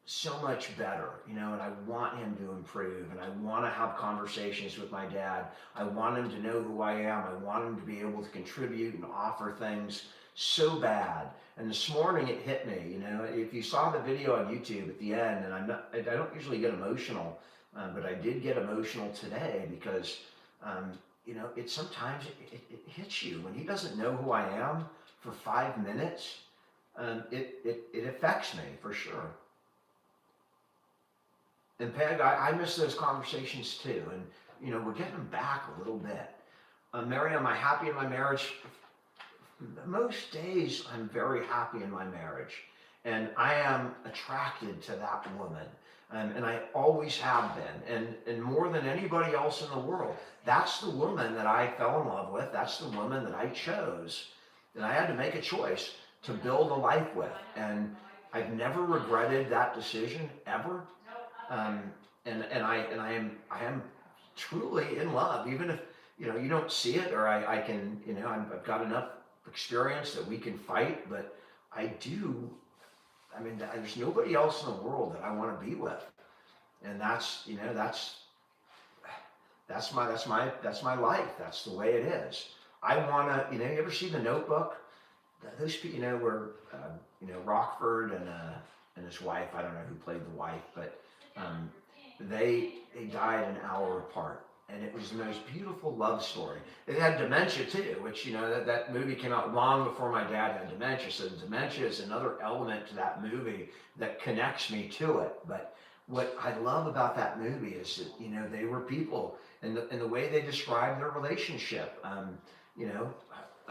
so much better, you know, and I want him to improve, and I want to have conversations with my dad. I want him to know who I am. I want him to be able to contribute and offer things so bad. And this morning it hit me, you know, if you saw the video on YouTube at the end, and I don't usually get emotional, but I did get emotional today because, you know, sometimes it hits you. When he doesn't know who I am for 5 minutes, it affects me for sure. And Peg, I miss those conversations too. And, you know, we're getting them back a little bit. Mary, am I happy in my marriage? Most days I'm very happy in my marriage. and I am attracted to that woman. And I always have been, and more than anybody else in the world, that's the woman that I fell in love with. That's the woman that I chose, and I had to make a choice to build a life with. And I've never regretted that decision ever. And I am truly in love, even if you don't see it, or I can I've got enough experience that we can fight, but I do. I mean, there's nobody else in the world that I want to be with, and that's my life. That's the way it is. I want to. You ever see The Notebook? Those people, where Rockford and his wife. I don't know who played the wife, but they died an hour apart. And it was the most beautiful love story. It had dementia too, which, that movie came out long before my dad had dementia. So dementia is another element to that movie that connects me to it. But what I love about that movie is that, they were people, and the way they described their relationship.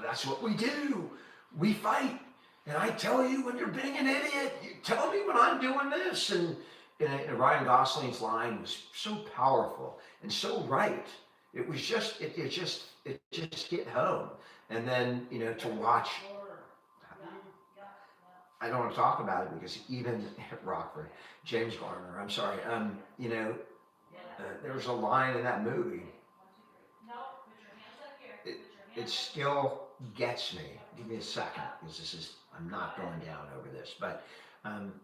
That's what we do. We fight. And I tell you when you're being an idiot. You tell me when I'm doing this. And Ryan Gosling's line was so powerful and so right. It was just, it just hit home. And then, to watch, I don't want to talk about it because even Rockford, James Garner, I'm sorry, there's a line in that movie. It still gets me. Give me a second, because I'm not going down over this, but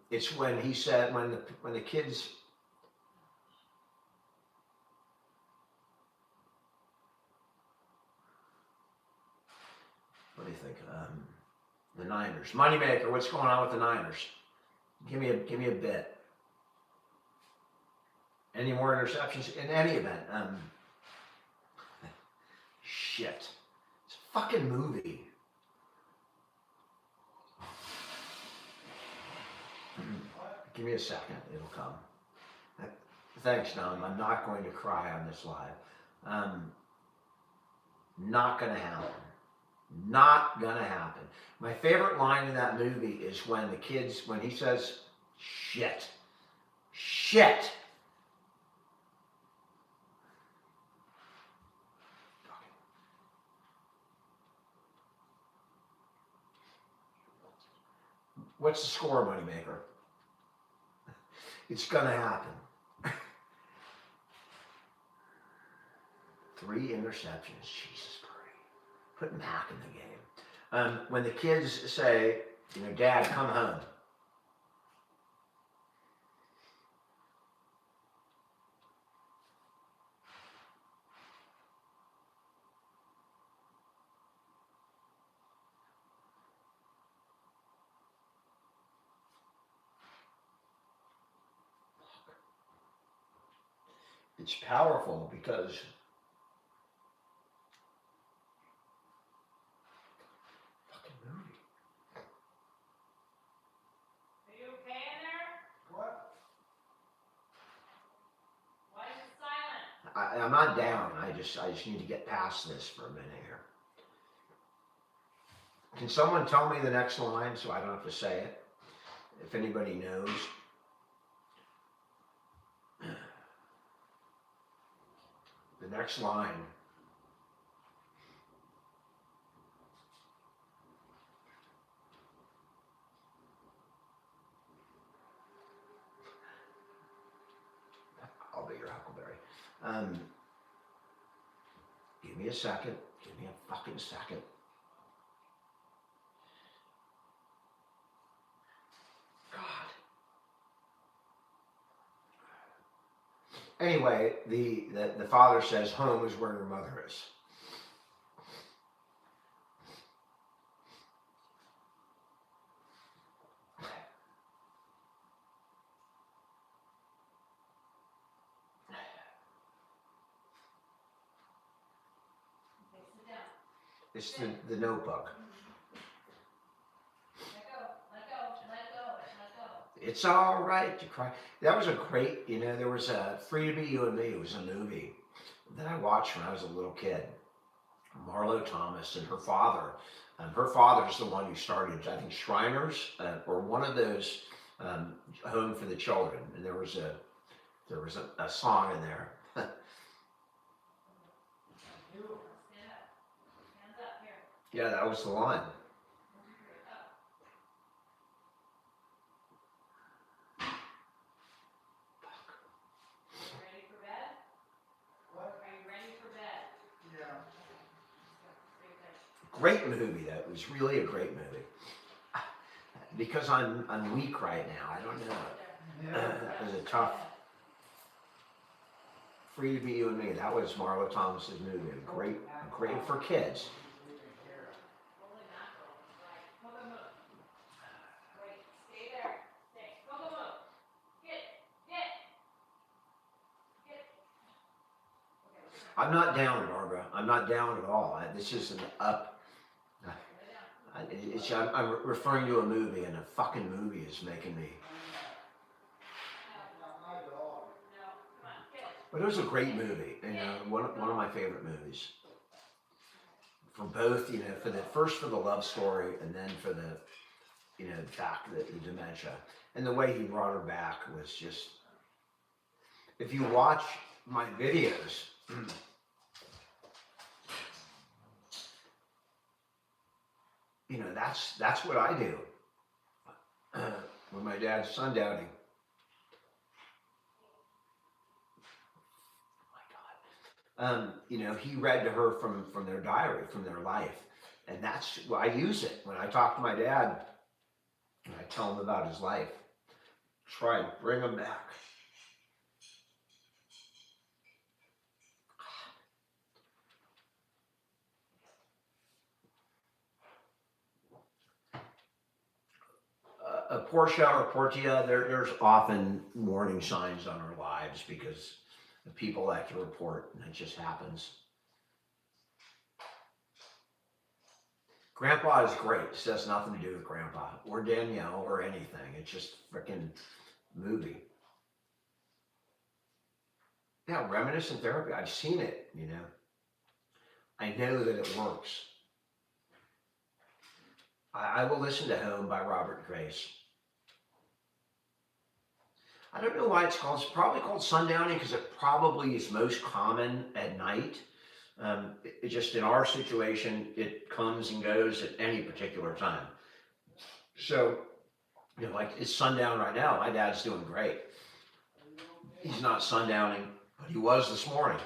it's when he said, when the kids, what do you think? The Niners, Moneymaker. What's going on with the Niners? Give me a bit. Any more interceptions in any event? Shit, it's a fucking movie. Give me a second, it'll come. Thanks, Dom. I'm not going to cry on this live. Not gonna happen. Not gonna happen. My favorite line in that movie is when he says, shit. Shit. What's the score, Moneymaker? It's gonna happen. 3 interceptions. Jesus Christ. Put Mac in the game. When the kids say, Dad, come home. It's powerful because fucking movie. Are you okay in there? What? Why is it silent? I'm not down. I just need to get past this for a minute here. Can someone tell me the next line so I don't have to say it? If anybody knows. The next line. I'll be your Huckleberry. Give me a second. Give me a fucking second. God. Anyway, the father says, home is where your mother is. It's the Notebook. It's all right to cry. That was a great, there was a Free to Be You and Me. It was a movie that I watched when I was a little kid. Marlo Thomas and her father Her father's the one who started, I think, Shriners or one of those Home for the Children, and there was a song in there. Yeah, that was the line. Great movie, though. It was really a great movie. Because I'm weak right now. I don't know. That was a tough. Free to Be You and Me. That was Marlo Thomas's movie. Great for kids. I'm not down, Barbara. I'm not down at all. This is an up. I'm referring to a movie, and a fucking movie is making me. But it was a great movie, one of my favorite movies. For both, for the love story, and then for the, the fact that the dementia, and the way he brought her back was just. If you watch my videos. That's what I do. When my dad's sundowning. Oh my God. He read to her from their diary, from their life. And that's why I use it when I talk to my dad and I tell him about his life. Try and bring him back. Portia or Portia, there's often warning signs on our lives because people like to report, and it just happens. Grandpa is great. This has nothing to do with Grandpa or Danielle or anything. It's just freaking movie. Yeah, reminiscent therapy. I've seen it, I know that it works. I will listen to Home by Robert Grace. I don't know why it's probably called sundowning because it probably is most common at night. It just in our situation, it comes and goes at any particular time. So, like it's sundown right now. My dad's doing great. He's not sundowning, but he was this morning.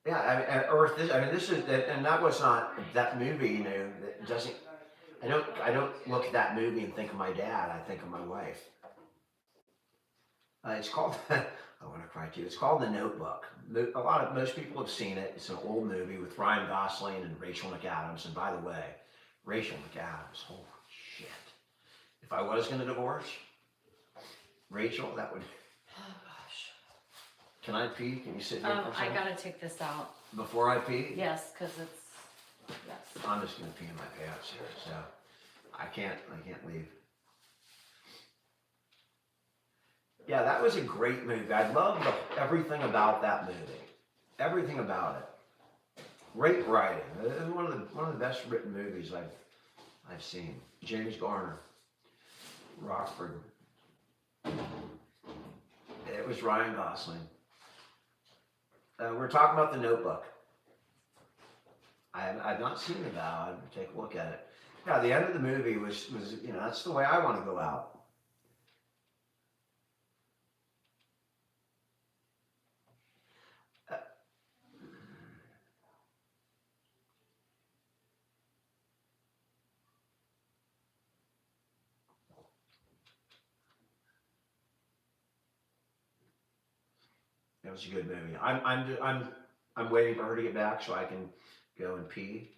Yeah, Earth. This is, and that was not that movie. That doesn't. I don't look at that movie and think of my dad. I think of my wife. It's called. I want to cry too. It's called The Notebook. Most people have seen it. It's an old movie with Ryan Gosling and Rachel McAdams. And by the way, Rachel McAdams. Holy shit! If I was going to divorce Rachel, that would. Oh gosh. Can I pee? Can you sit here for a I second? gotta take this out. Before I pee? Yes, because it's. Yes. I'm just gonna pee in my pants here, so I can't leave. Yeah, that was a great movie. I loved everything about that movie. Everything about it. Great writing. It was one of the best written movies I've seen. James Garner. Rockford. It was Ryan Gosling. We're talking about The Notebook. I've not seen it now. I'd take a look at it. Yeah, the end of the movie was that's the way I want to go out. It was a good movie. I'm waiting for her to get back so I can go and pee.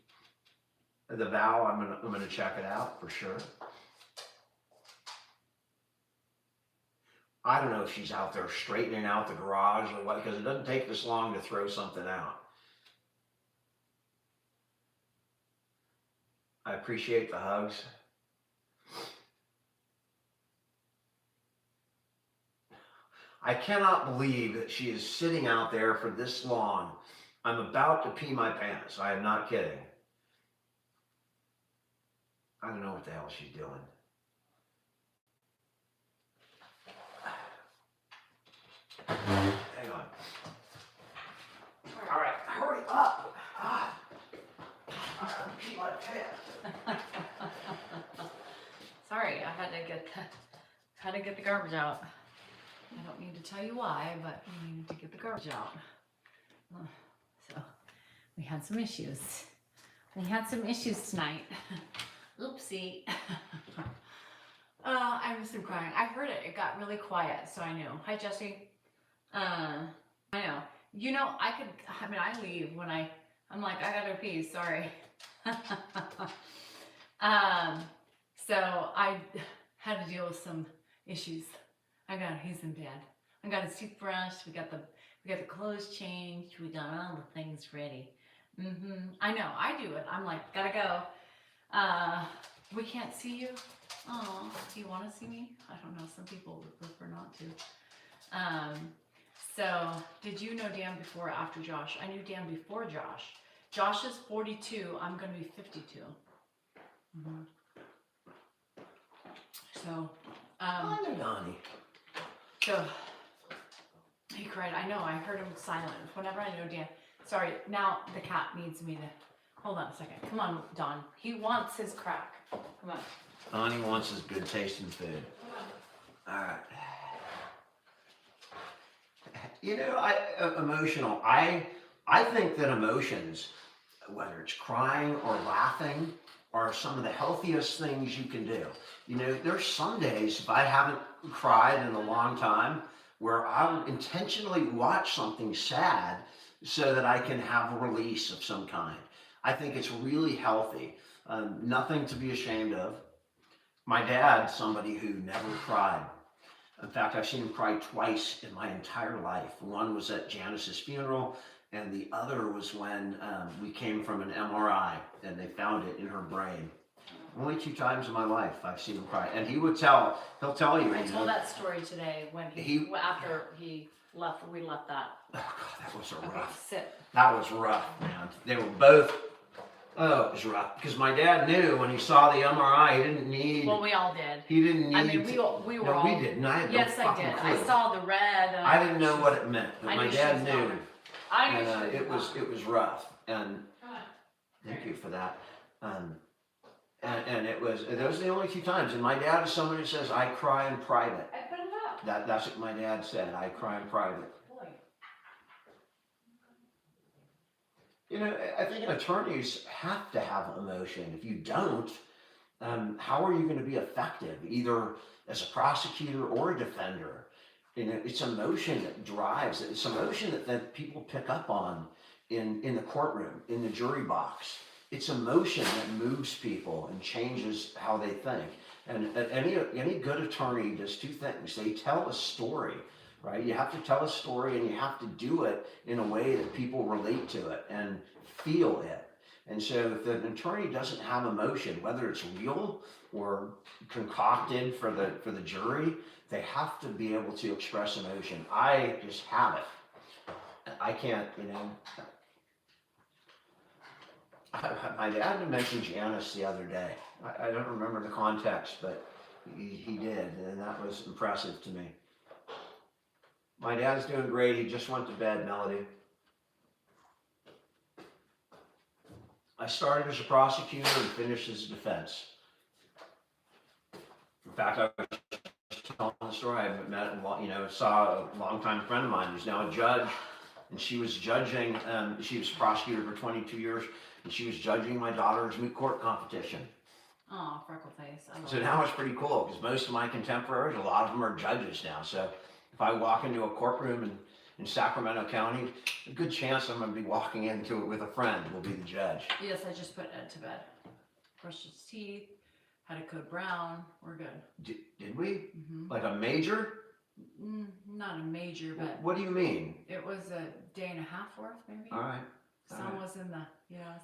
The Vow, I'm gonna check it out for sure. I don't know if she's out there straightening out the garage or what, because it doesn't take this long to throw something out. I appreciate the hugs. I cannot believe that she is sitting out there for this long I'm about to pee my pants. I am not kidding. I don't know what the hell she's doing. Hang on. All right, hurry up. Ah. I gotta pee my pants. Sorry, I had to get the garbage out. I don't need to tell you why, but we needed to get the garbage out. So we had some issues. We had some issues tonight. Oopsie. I was still crying. I heard it. It got really quiet, so I knew. Hi, Jesse. I know. You know, I leave when I'm like, I gotta pee, sorry. So I had to deal with some issues. He's in bed. I got his toothbrush, we got the clothes changed, we got all the things ready. I know, I do it. I'm like, gotta go. We can't see you. Oh, do you want to see me? I don't know. Some people would prefer not to. So, did you know Dan before or after Josh? I knew Dan before Josh. Josh is 42. I'm going to be 52. So, I know Donnie. so he cried. I know. I heard him silent. Whenever I know Dan. Sorry. Now the cat needs me to. Hold on a second. Come on, Don. He wants his crack. Come on. Donnie wants his good tasting food. All right. You know, emotional. I think that emotions, whether it's crying or laughing, are some of the healthiest things you can do. You know, there's some days if I haven't cried in a long time where I'll intentionally watch something sad so that I can have a release of some kind. I think it's really healthy. Nothing to be ashamed of. My dad's somebody who never cried. In fact, I've seen him cry twice in my entire life. One was at Janice's funeral, and the other was when we came from an MRI and they found it in her brain. Only 2 times in my life I've seen him cry. And he'll tell you. I told that story today when after he left, we left that. Oh God, that was Okay, rough. sit. That was rough, man. They were both, it was rough. Because my dad knew when he saw the MRI, he didn't need. Well, we all did. He didn't need. I mean, we were no, all. we didn't. I had Yes, no I fucking did. clue. I saw the red. I didn't know what it meant, but I my knew she dad was knew. gone. I knew And she was it was rough. And thank you for that. And it was, those are the only 2 times. And my dad is someone who says, I cry in private. I put it up. That's what my dad said. I cry in private. Boy. You know, I think attorneys have to have emotion. If you don't, how are you going to be effective, either as a prosecutor or a defender? You know, it's emotion that drives. It's emotion that people pick up on in the courtroom, in the jury box. It's emotion that moves people and changes how they think. And any good attorney does 2 things. They tell a story, right? You have to tell a story and you have to do it in a way that people relate to it and feel it. And so if an attorney doesn't have emotion, whether it's real or concocted for the jury, they have to be able to express emotion. I just have it. I can't, you know. My dad mentioned Janice the other day. I don't remember the context, but he did, and that was impressive to me. My dad's doing great. He just went to bed, Melody. I started as a prosecutor and finished as a defense. In fact, I was telling the story. I met, saw a longtime friend of mine who's now a judge, and she was judging. She was a prosecutor for 22 years, and she was judging my daughter's moot court competition. Oh, freckle face. So now it's pretty cool because most of my contemporaries, a lot of them are judges now. So if I walk into a courtroom in Sacramento County, a good chance I'm going to be walking into it with a friend who will be the judge. Yes, I just put Ed to bed. Brushed his teeth, had a code brown. We're good. Did we? Mm-hmm. Like a major? Not a major, but What do you mean? it was a day and a half worth, maybe. All right. Some all right. was in the,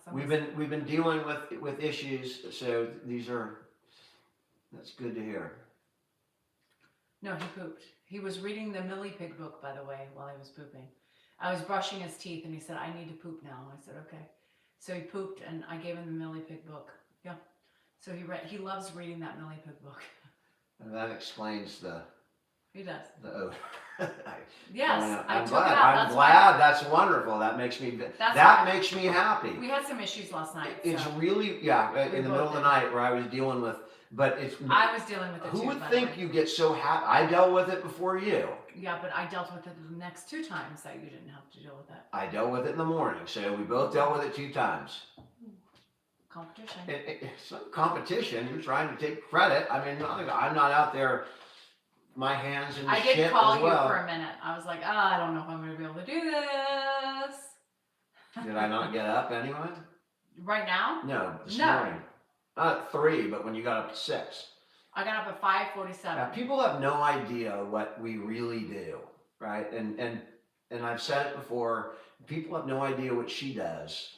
some We've been dealing with issues, so that's good to hear. No, he pooped. He was reading the Millie Pig book, by the way, while he was pooping. I was brushing his teeth and he said, I need to poop now. I said, okay. So he pooped and I gave him the Millie Pig book. Yeah. So he loves reading that Millie Pig book. And that explains the He does. odor. Yes, I I'm took glad. it out. I'm That's glad. That's wonderful. That makes me. That's that why- makes me happy. We had some issues last night. It's so really yeah. We In the both middle of the did. night where I was dealing with, but it's. I was dealing with it Who too. would by the think way. you get so happy? I dealt with it before you. Yeah, but I dealt with it the next 2 times that you didn't have to deal with it. I dealt with it in the morning, so we both dealt with it 2 times. Competition. It's not competition. You're trying to take credit. I mean, I'm not out there. My hands in the I shit did call as you well. for a minute. I was like, I don't know if I'm going to be able to do this. Did I not get up anyway? Right now, No, this No. morning. Not at 3, but when you got up at 6. I got up at 5:47. Now, people have no idea what we really do, right? And I've said it before. People have no idea what she does.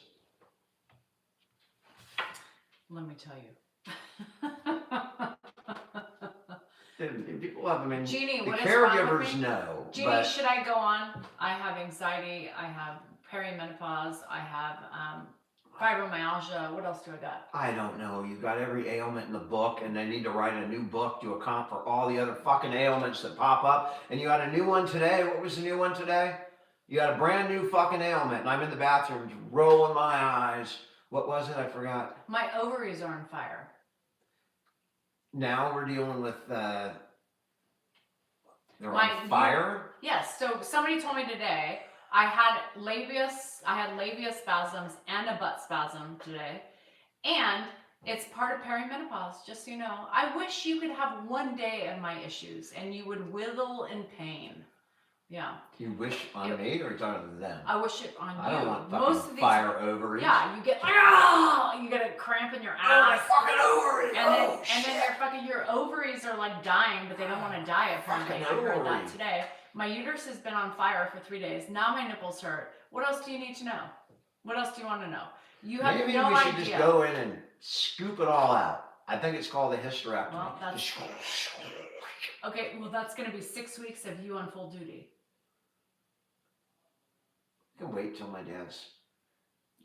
Let me tell you. And people have. I mean, Jeannie, the what is wrong with caregivers me? know. Jeannie, but should I go on? I have anxiety. I have perimenopause. I have fibromyalgia. What else do I got? I don't know. You've got every ailment in the book, and they need to write a new book to account for all the other fucking ailments that pop up. And you had a new one today. What was the new one today? You got a brand new fucking ailment, and I'm in the bathroom rolling my eyes. What was it? I forgot. My ovaries are on fire. Now we're dealing with they're My- on fire. Yes. So somebody told me today I had labia spasms and a butt spasm today, and it's part of perimenopause. Just so you know, I wish you could have one day of my issues and you would wither in pain. Yeah, You wish on me or talking to them? I wish it on I you. don't want Most fucking of these, fire ovaries. yeah, you get a cramp in your Oh, my ass. fucking ovaries! And then, Oh, and shit. then your ovaries are like dying, but they don't want to die apparently. I Fucking heard that ovary. today. My uterus has been on fire for 3 days. Now my nipples hurt. What else do you need to know? What else do you want to know? You have Maybe no we should idea. just go in and scoop it all out. I think it's called a hysterectomy. Well, that's- Just- Okay, well that's going to be 6 weeks of you on full duty. I can wait till my dad's.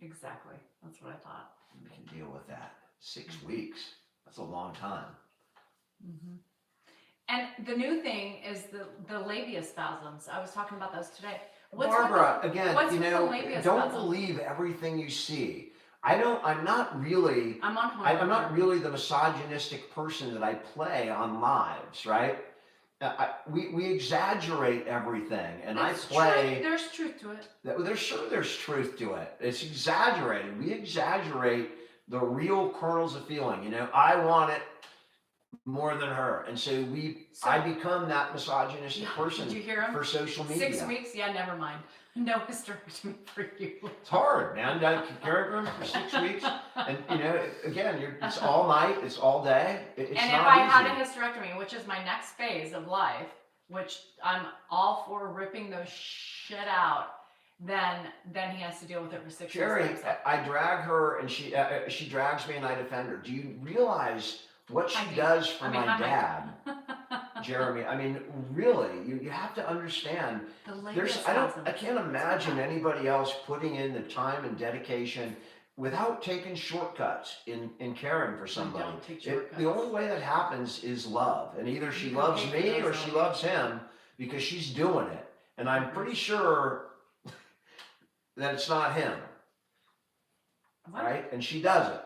Exactly. That's what I thought. We can deal with that. 6 weeks. That's a long time. Hmm. And the new thing is the labia spasms. I was talking about those today. What's with Barbara, again, what's you with the know, labia don't spasm? believe everything you see. I'm not really. I'm on hormone I'm not therapy. really the misogynistic person that I play on lives, right? We exaggerate everything, and I It's play. Truth. There's truth to it. There's truth to it. It's exaggerated. We exaggerate the real kernels of feeling. You know, I want it more than her, and so I become that misogynistic Yeah, person did you hear him? for social media. 6 weeks? Yeah, never mind. No hysterectomy for you. It's hard, man. I can carry them for 6 weeks, and you know, again, it's all night, it's all day. It's And if not I easy. had a hysterectomy, which is my next phase of life, which I'm all for ripping those shit out, then he has to deal with it for 6 Jerry, weeks. I drag her, and she drags me, and I defend her. Do you realize what she I mean- does for I mean, my I might- dad, Jeremy? I mean, really, you have to understand. The labia I spasms. can't imagine anybody else putting in the time and dedication without taking shortcuts in caring for somebody. don't take The shortcuts. only way that happens is love, and either she You loves pay for me or those she all. loves him because she's doing it, and I'm pretty sure that it's not him, What? right? And she does it.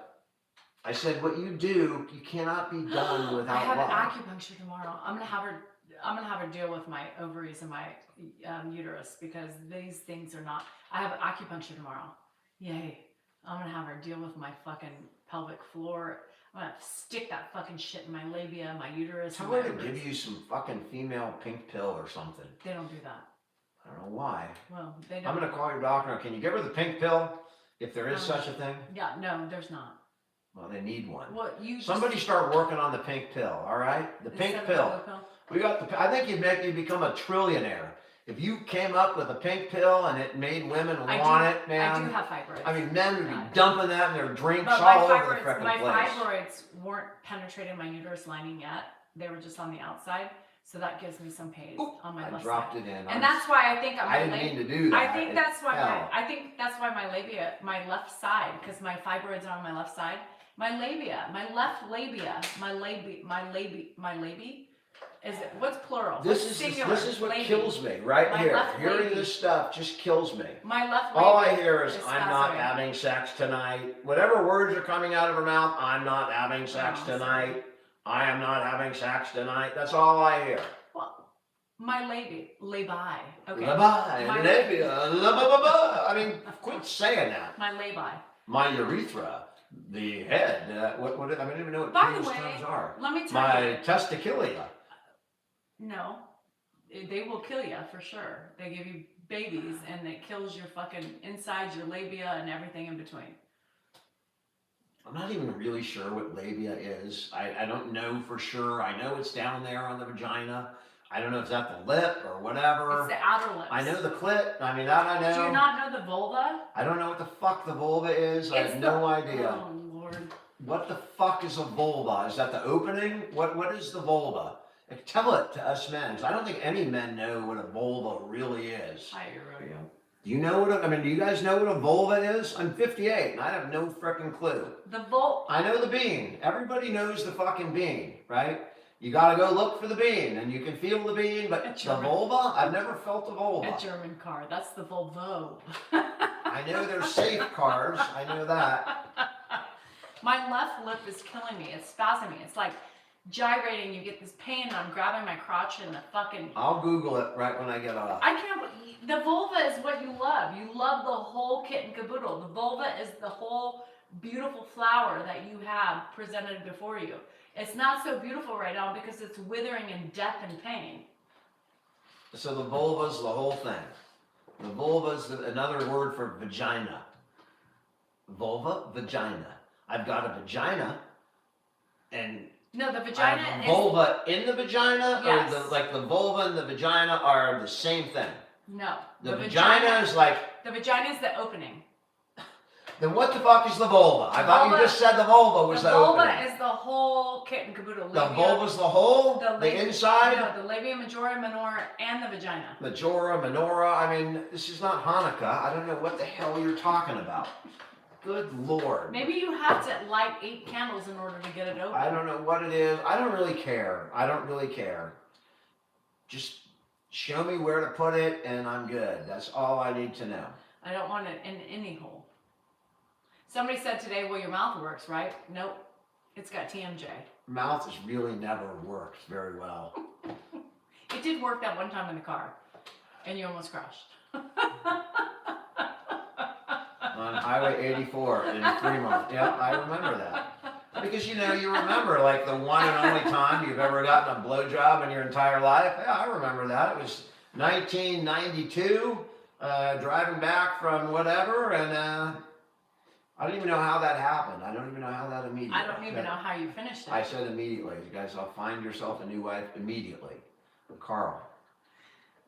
I said, what you do, you cannot be done I without have love. acupuncture tomorrow. I'm gonna have her deal with my ovaries and my uterus because these things are not. I have acupuncture tomorrow. Yay! I'm gonna have her deal with my fucking pelvic floor. I'm gonna stick that fucking shit in my labia, my uterus. Tell and my her to ovaries. give you some fucking female pink pill or something. They don't do that. I don't know why. Well, they don't. I'm gonna call your doctor. Can you give her the pink pill, if there is Um, such a thing? Yeah, no, there's not. Well, they need one. Well, you Somebody just, start working on the pink pill. All right, the instead pink of pill. the pill. We got the. I think you'd become a trillionaire if you came up with a pink pill and it made women I want do- it, man. I do have fibroids. I mean, men would be Yeah. dumping that in their drinks But all over the frickin' my place. fibroids weren't penetrating my uterus lining yet. They were just on the outside. So that gives me some pain Oop, on my I left dropped side. it in. And that's why I think I didn't mean to do that. I think It that's why fell. I think that's why my labia, my left side, because my fibroids are on my left side. My labia, my left labia, my labia is it, what's plural? This What's is singular? this is what Labia. kills me right My here. left Hearing labia. this stuff just kills me. My left All I labia hear is I'm not spasming. having sex tonight. Whatever words are coming out of her mouth, I'm not having sex Oh, tonight. I am not having sex tonight. That's all I hear. Well, my labii. Okay. Labia, My- labia, labia. I mean, quit saying that. My labii. My urethra, the head. What? I don't even know what By the these way, terms are. let me tell you. My testiculia. No, they will kill you for sure. They give you babies and it kills your fucking insides, your labia, and everything in between. I'm not even really sure what labia is. I don't know for sure. I know it's down there on the vagina. I don't know if that's the lip or whatever. It's the outer lips. I know the clit. I mean, that I know. Do you not know the vulva? I don't know what the fuck the vulva is. I It's have the- no idea. Oh Lord. What the fuck is a vulva? Is that the opening? What is the vulva? Like, tell it to us men, 'cause I don't think any men know what a vulva really is. Hi, rodeo. Do you know what? I mean, do you guys know what a vulva is? I'm 58 and I have no frickin' clue. The I know the bean. Everybody knows the fucking bean, right? You gotta go look for the bean, and you can feel the bean, but It's the German. vulva? I've never felt a a vulva. German car. That's the Volvo. I know there's safe cars. I know that. My left lip is killing me. It's spasming. It's like gyrating. You get this pain, and I'm grabbing my crotch and the fucking. I'll Google it right when I get off. I can't. The vulva is what you love. You love the whole kit and caboodle. The vulva is the whole beautiful flower that you have presented before you. It's not so beautiful right now because it's withering in death and pain. So the vulva's the whole thing. The vulva's another word for vagina. Vulva, vagina. I've got a vagina, and No, the I vagina have a is. vulva in the vagina, Yes. or the vulva and the vagina are the same thing. No. The vagina is like. The vagina is the opening. Then what the fuck is the vulva? I The thought you vulva- just said the vulva was The the vulva opening. is the whole kit and caboodle. The Labia- vulva's the whole, the labia- inside, No, the labia majora, minora, and the vagina. majora, menorah. I mean, this is not Hanukkah. I don't know what the hell you're talking about. Good Lord. Maybe you have to light 8 candles in order to get it open. I don't know what it is. I don't really care. I don't really care. Just show me where to put it and I'm good. That's all I need to know. I don't want it in any hole. Somebody said today, well, your mouth works, right? Nope. It's got TMJ. Mouth has really never worked very well. It did work that one time in the car, and you almost crashed. On Highway 84 in Fremont. Yeah, I remember that. Because you remember like the one and only time you've ever gotten a blowjob in your entire life. Yeah, I remember that. It was 1992, driving back from whatever, and I don't even know how that happened. I don't even know how that immediately. I don't even know how you finished it. I said immediately, you guys, I'll find yourself a new wife immediately. Carl,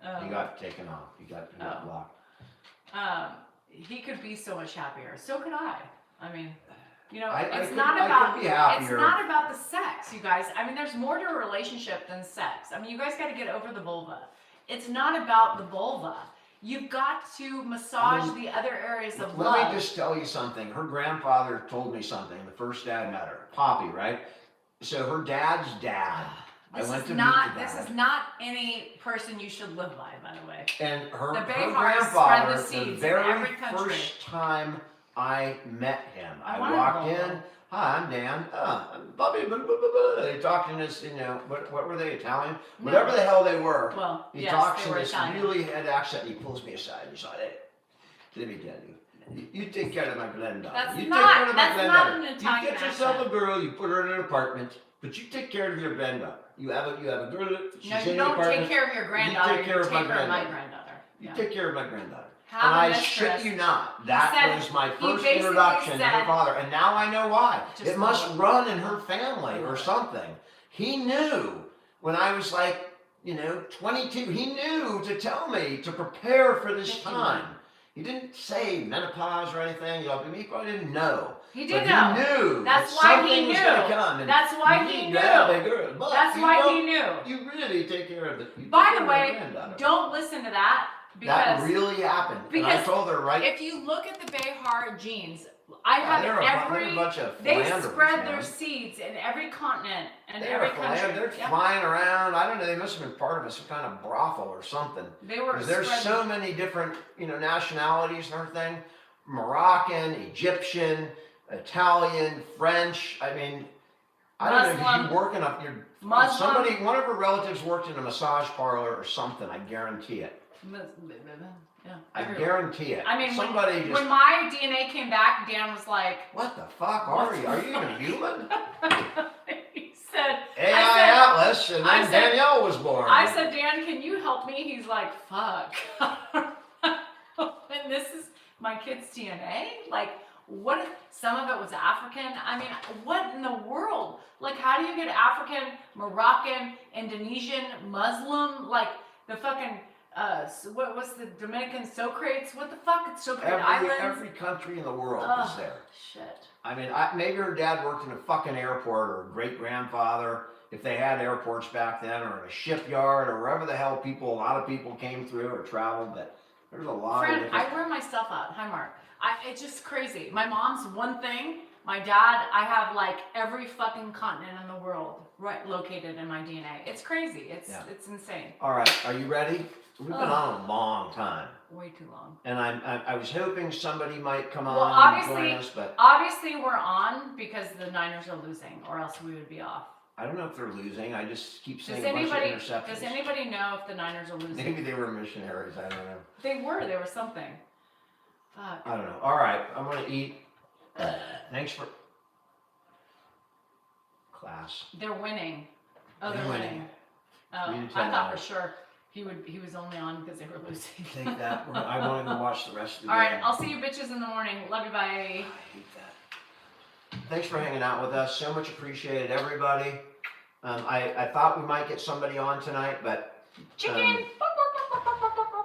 Um, you got taken off. You got Oh. blocked. He could be so much happier. So could I. I mean, I it's could- not I about could be happier. it's not about the sex, you guys. I mean, there's more to a relationship than sex. I mean, you guys got to get over the vulva. It's not about the vulva. You've got to massage the other areas of Let love. me just tell you something. Her grandfather told me something. The first dad met her, Poppy, right? So her dad's dad. I went to meet the This dad. is not any person you should live by the way. And her, The her Behars spread grandfather, the seeds in very every country. first time I met him, I I wanna walked go. in. Hi, I'm Dan. I'm Bobby. Blah, blah, blah, blah. They talked in this, what were they, Italian? No. Whatever the hell they were. Well, He yes, talks they in were this Italian. really head accent. He pulls me aside. He's like, "Hey, let me tell you. You take care of my granddaughter. That's you not- take care of my that's not granddaughter. an You Italian get yourself accent. a girl. You put her in an apartment, but you take care of your granddaughter. You have a girl. She's No, in you the don't apartment. take care of your granddaughter. take care of my care of my granddaughter. granddaughter. You Yeah. take care of my granddaughter. Have And a I mistress. shit you not, that said- was my he first basically introduction to her said- father. And now I know why. Just It must love it. run in her family or something. He knew when I was like, 22, he knew to tell me to prepare for this Thank you. time. He didn't say menopause or anything. He probably didn't know. He did but know. He knew That's that why something he was knew. going to come. And That's why you he need knew. to have a girl, but That's you why he don't- knew. You really take care of the. you By take the care of way, granddaughter. don't listen to that That because really happened. And I because told her right. if you look at the Behar genes, I have they're every. they're a bunch of They philanderers, spread their man. seeds in every continent and They're every a philander. country. They're Yeah. flying around. I don't know. They must have been part of some kind of brothel or something. They were Because there's spreading. so many different, nationalities and everything. Moroccan, Egyptian, Italian, French. I mean, I don't know. Muslim. Did you work in a? Muslim. Somebody, one of her relatives worked in a massage parlor or something. I guarantee it. Yeah, I everywhere. guarantee it. I mean, somebody just. when my DNA came back, Dan was like, What the fuck are you? Are you even human? he said, AI Atlas, and I then said- Danielle was born. I said, Dan, can you help me? He's like, fuck. And this is my kid's DNA? Like, what? Some of it was African. I mean, what in the world? Like, how do you get African, Moroccan, Indonesian, Muslim? Like, the fucking, what was the Dominican Socrates? What the fuck? It's Socrates Islands? Every country in the world was there. Shit. I mean, maybe her dad worked in a fucking airport, or her great grandfather, if they had airports back then, or in a shipyard, or wherever the hell a lot of people came through or traveled. But there's a lot Friend, of different. I wear my stuff out. Hi, Mark. It's just crazy. My mom's one thing. My dad, I have like every fucking continent in the world located in my DNA. It's crazy. It's insane. All right, are you ready? We've been on a long time, Way too long. and I was hoping somebody might come on Well, and obviously- join us, but Obviously, we're on because the Niners are losing, or else we would be off. I don't know if they're losing. I just keep seeing Does a bunch of anybody? interceptions. Does anybody know if the Niners are losing? Maybe they were missionaries. I don't know. They were. There was something. Fuck. I don't know. All right, I'm gonna eat. Thanks for class. They're winning. Oh, They're they're winning. winning. Oh, 3 to I 10 thought for hours. sure he was only on because they were losing. Take that. I want to go watch the rest of the All right, game. I'll see you bitches in the morning. Love you, bye. I hate that. Thanks for hanging out with us. So much appreciated, everybody. I thought we might get somebody on tonight, but Chicken.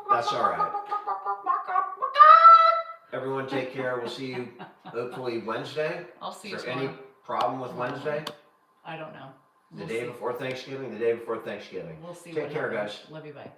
that's all right. Everyone take care. We'll see you hopefully Wednesday. I'll see Is you there tomorrow. any problem with Wednesday? I don't know. The We'll day see. before Thanksgiving? The day before Thanksgiving. We'll see. Take what care, happens. guys. Love you, bye.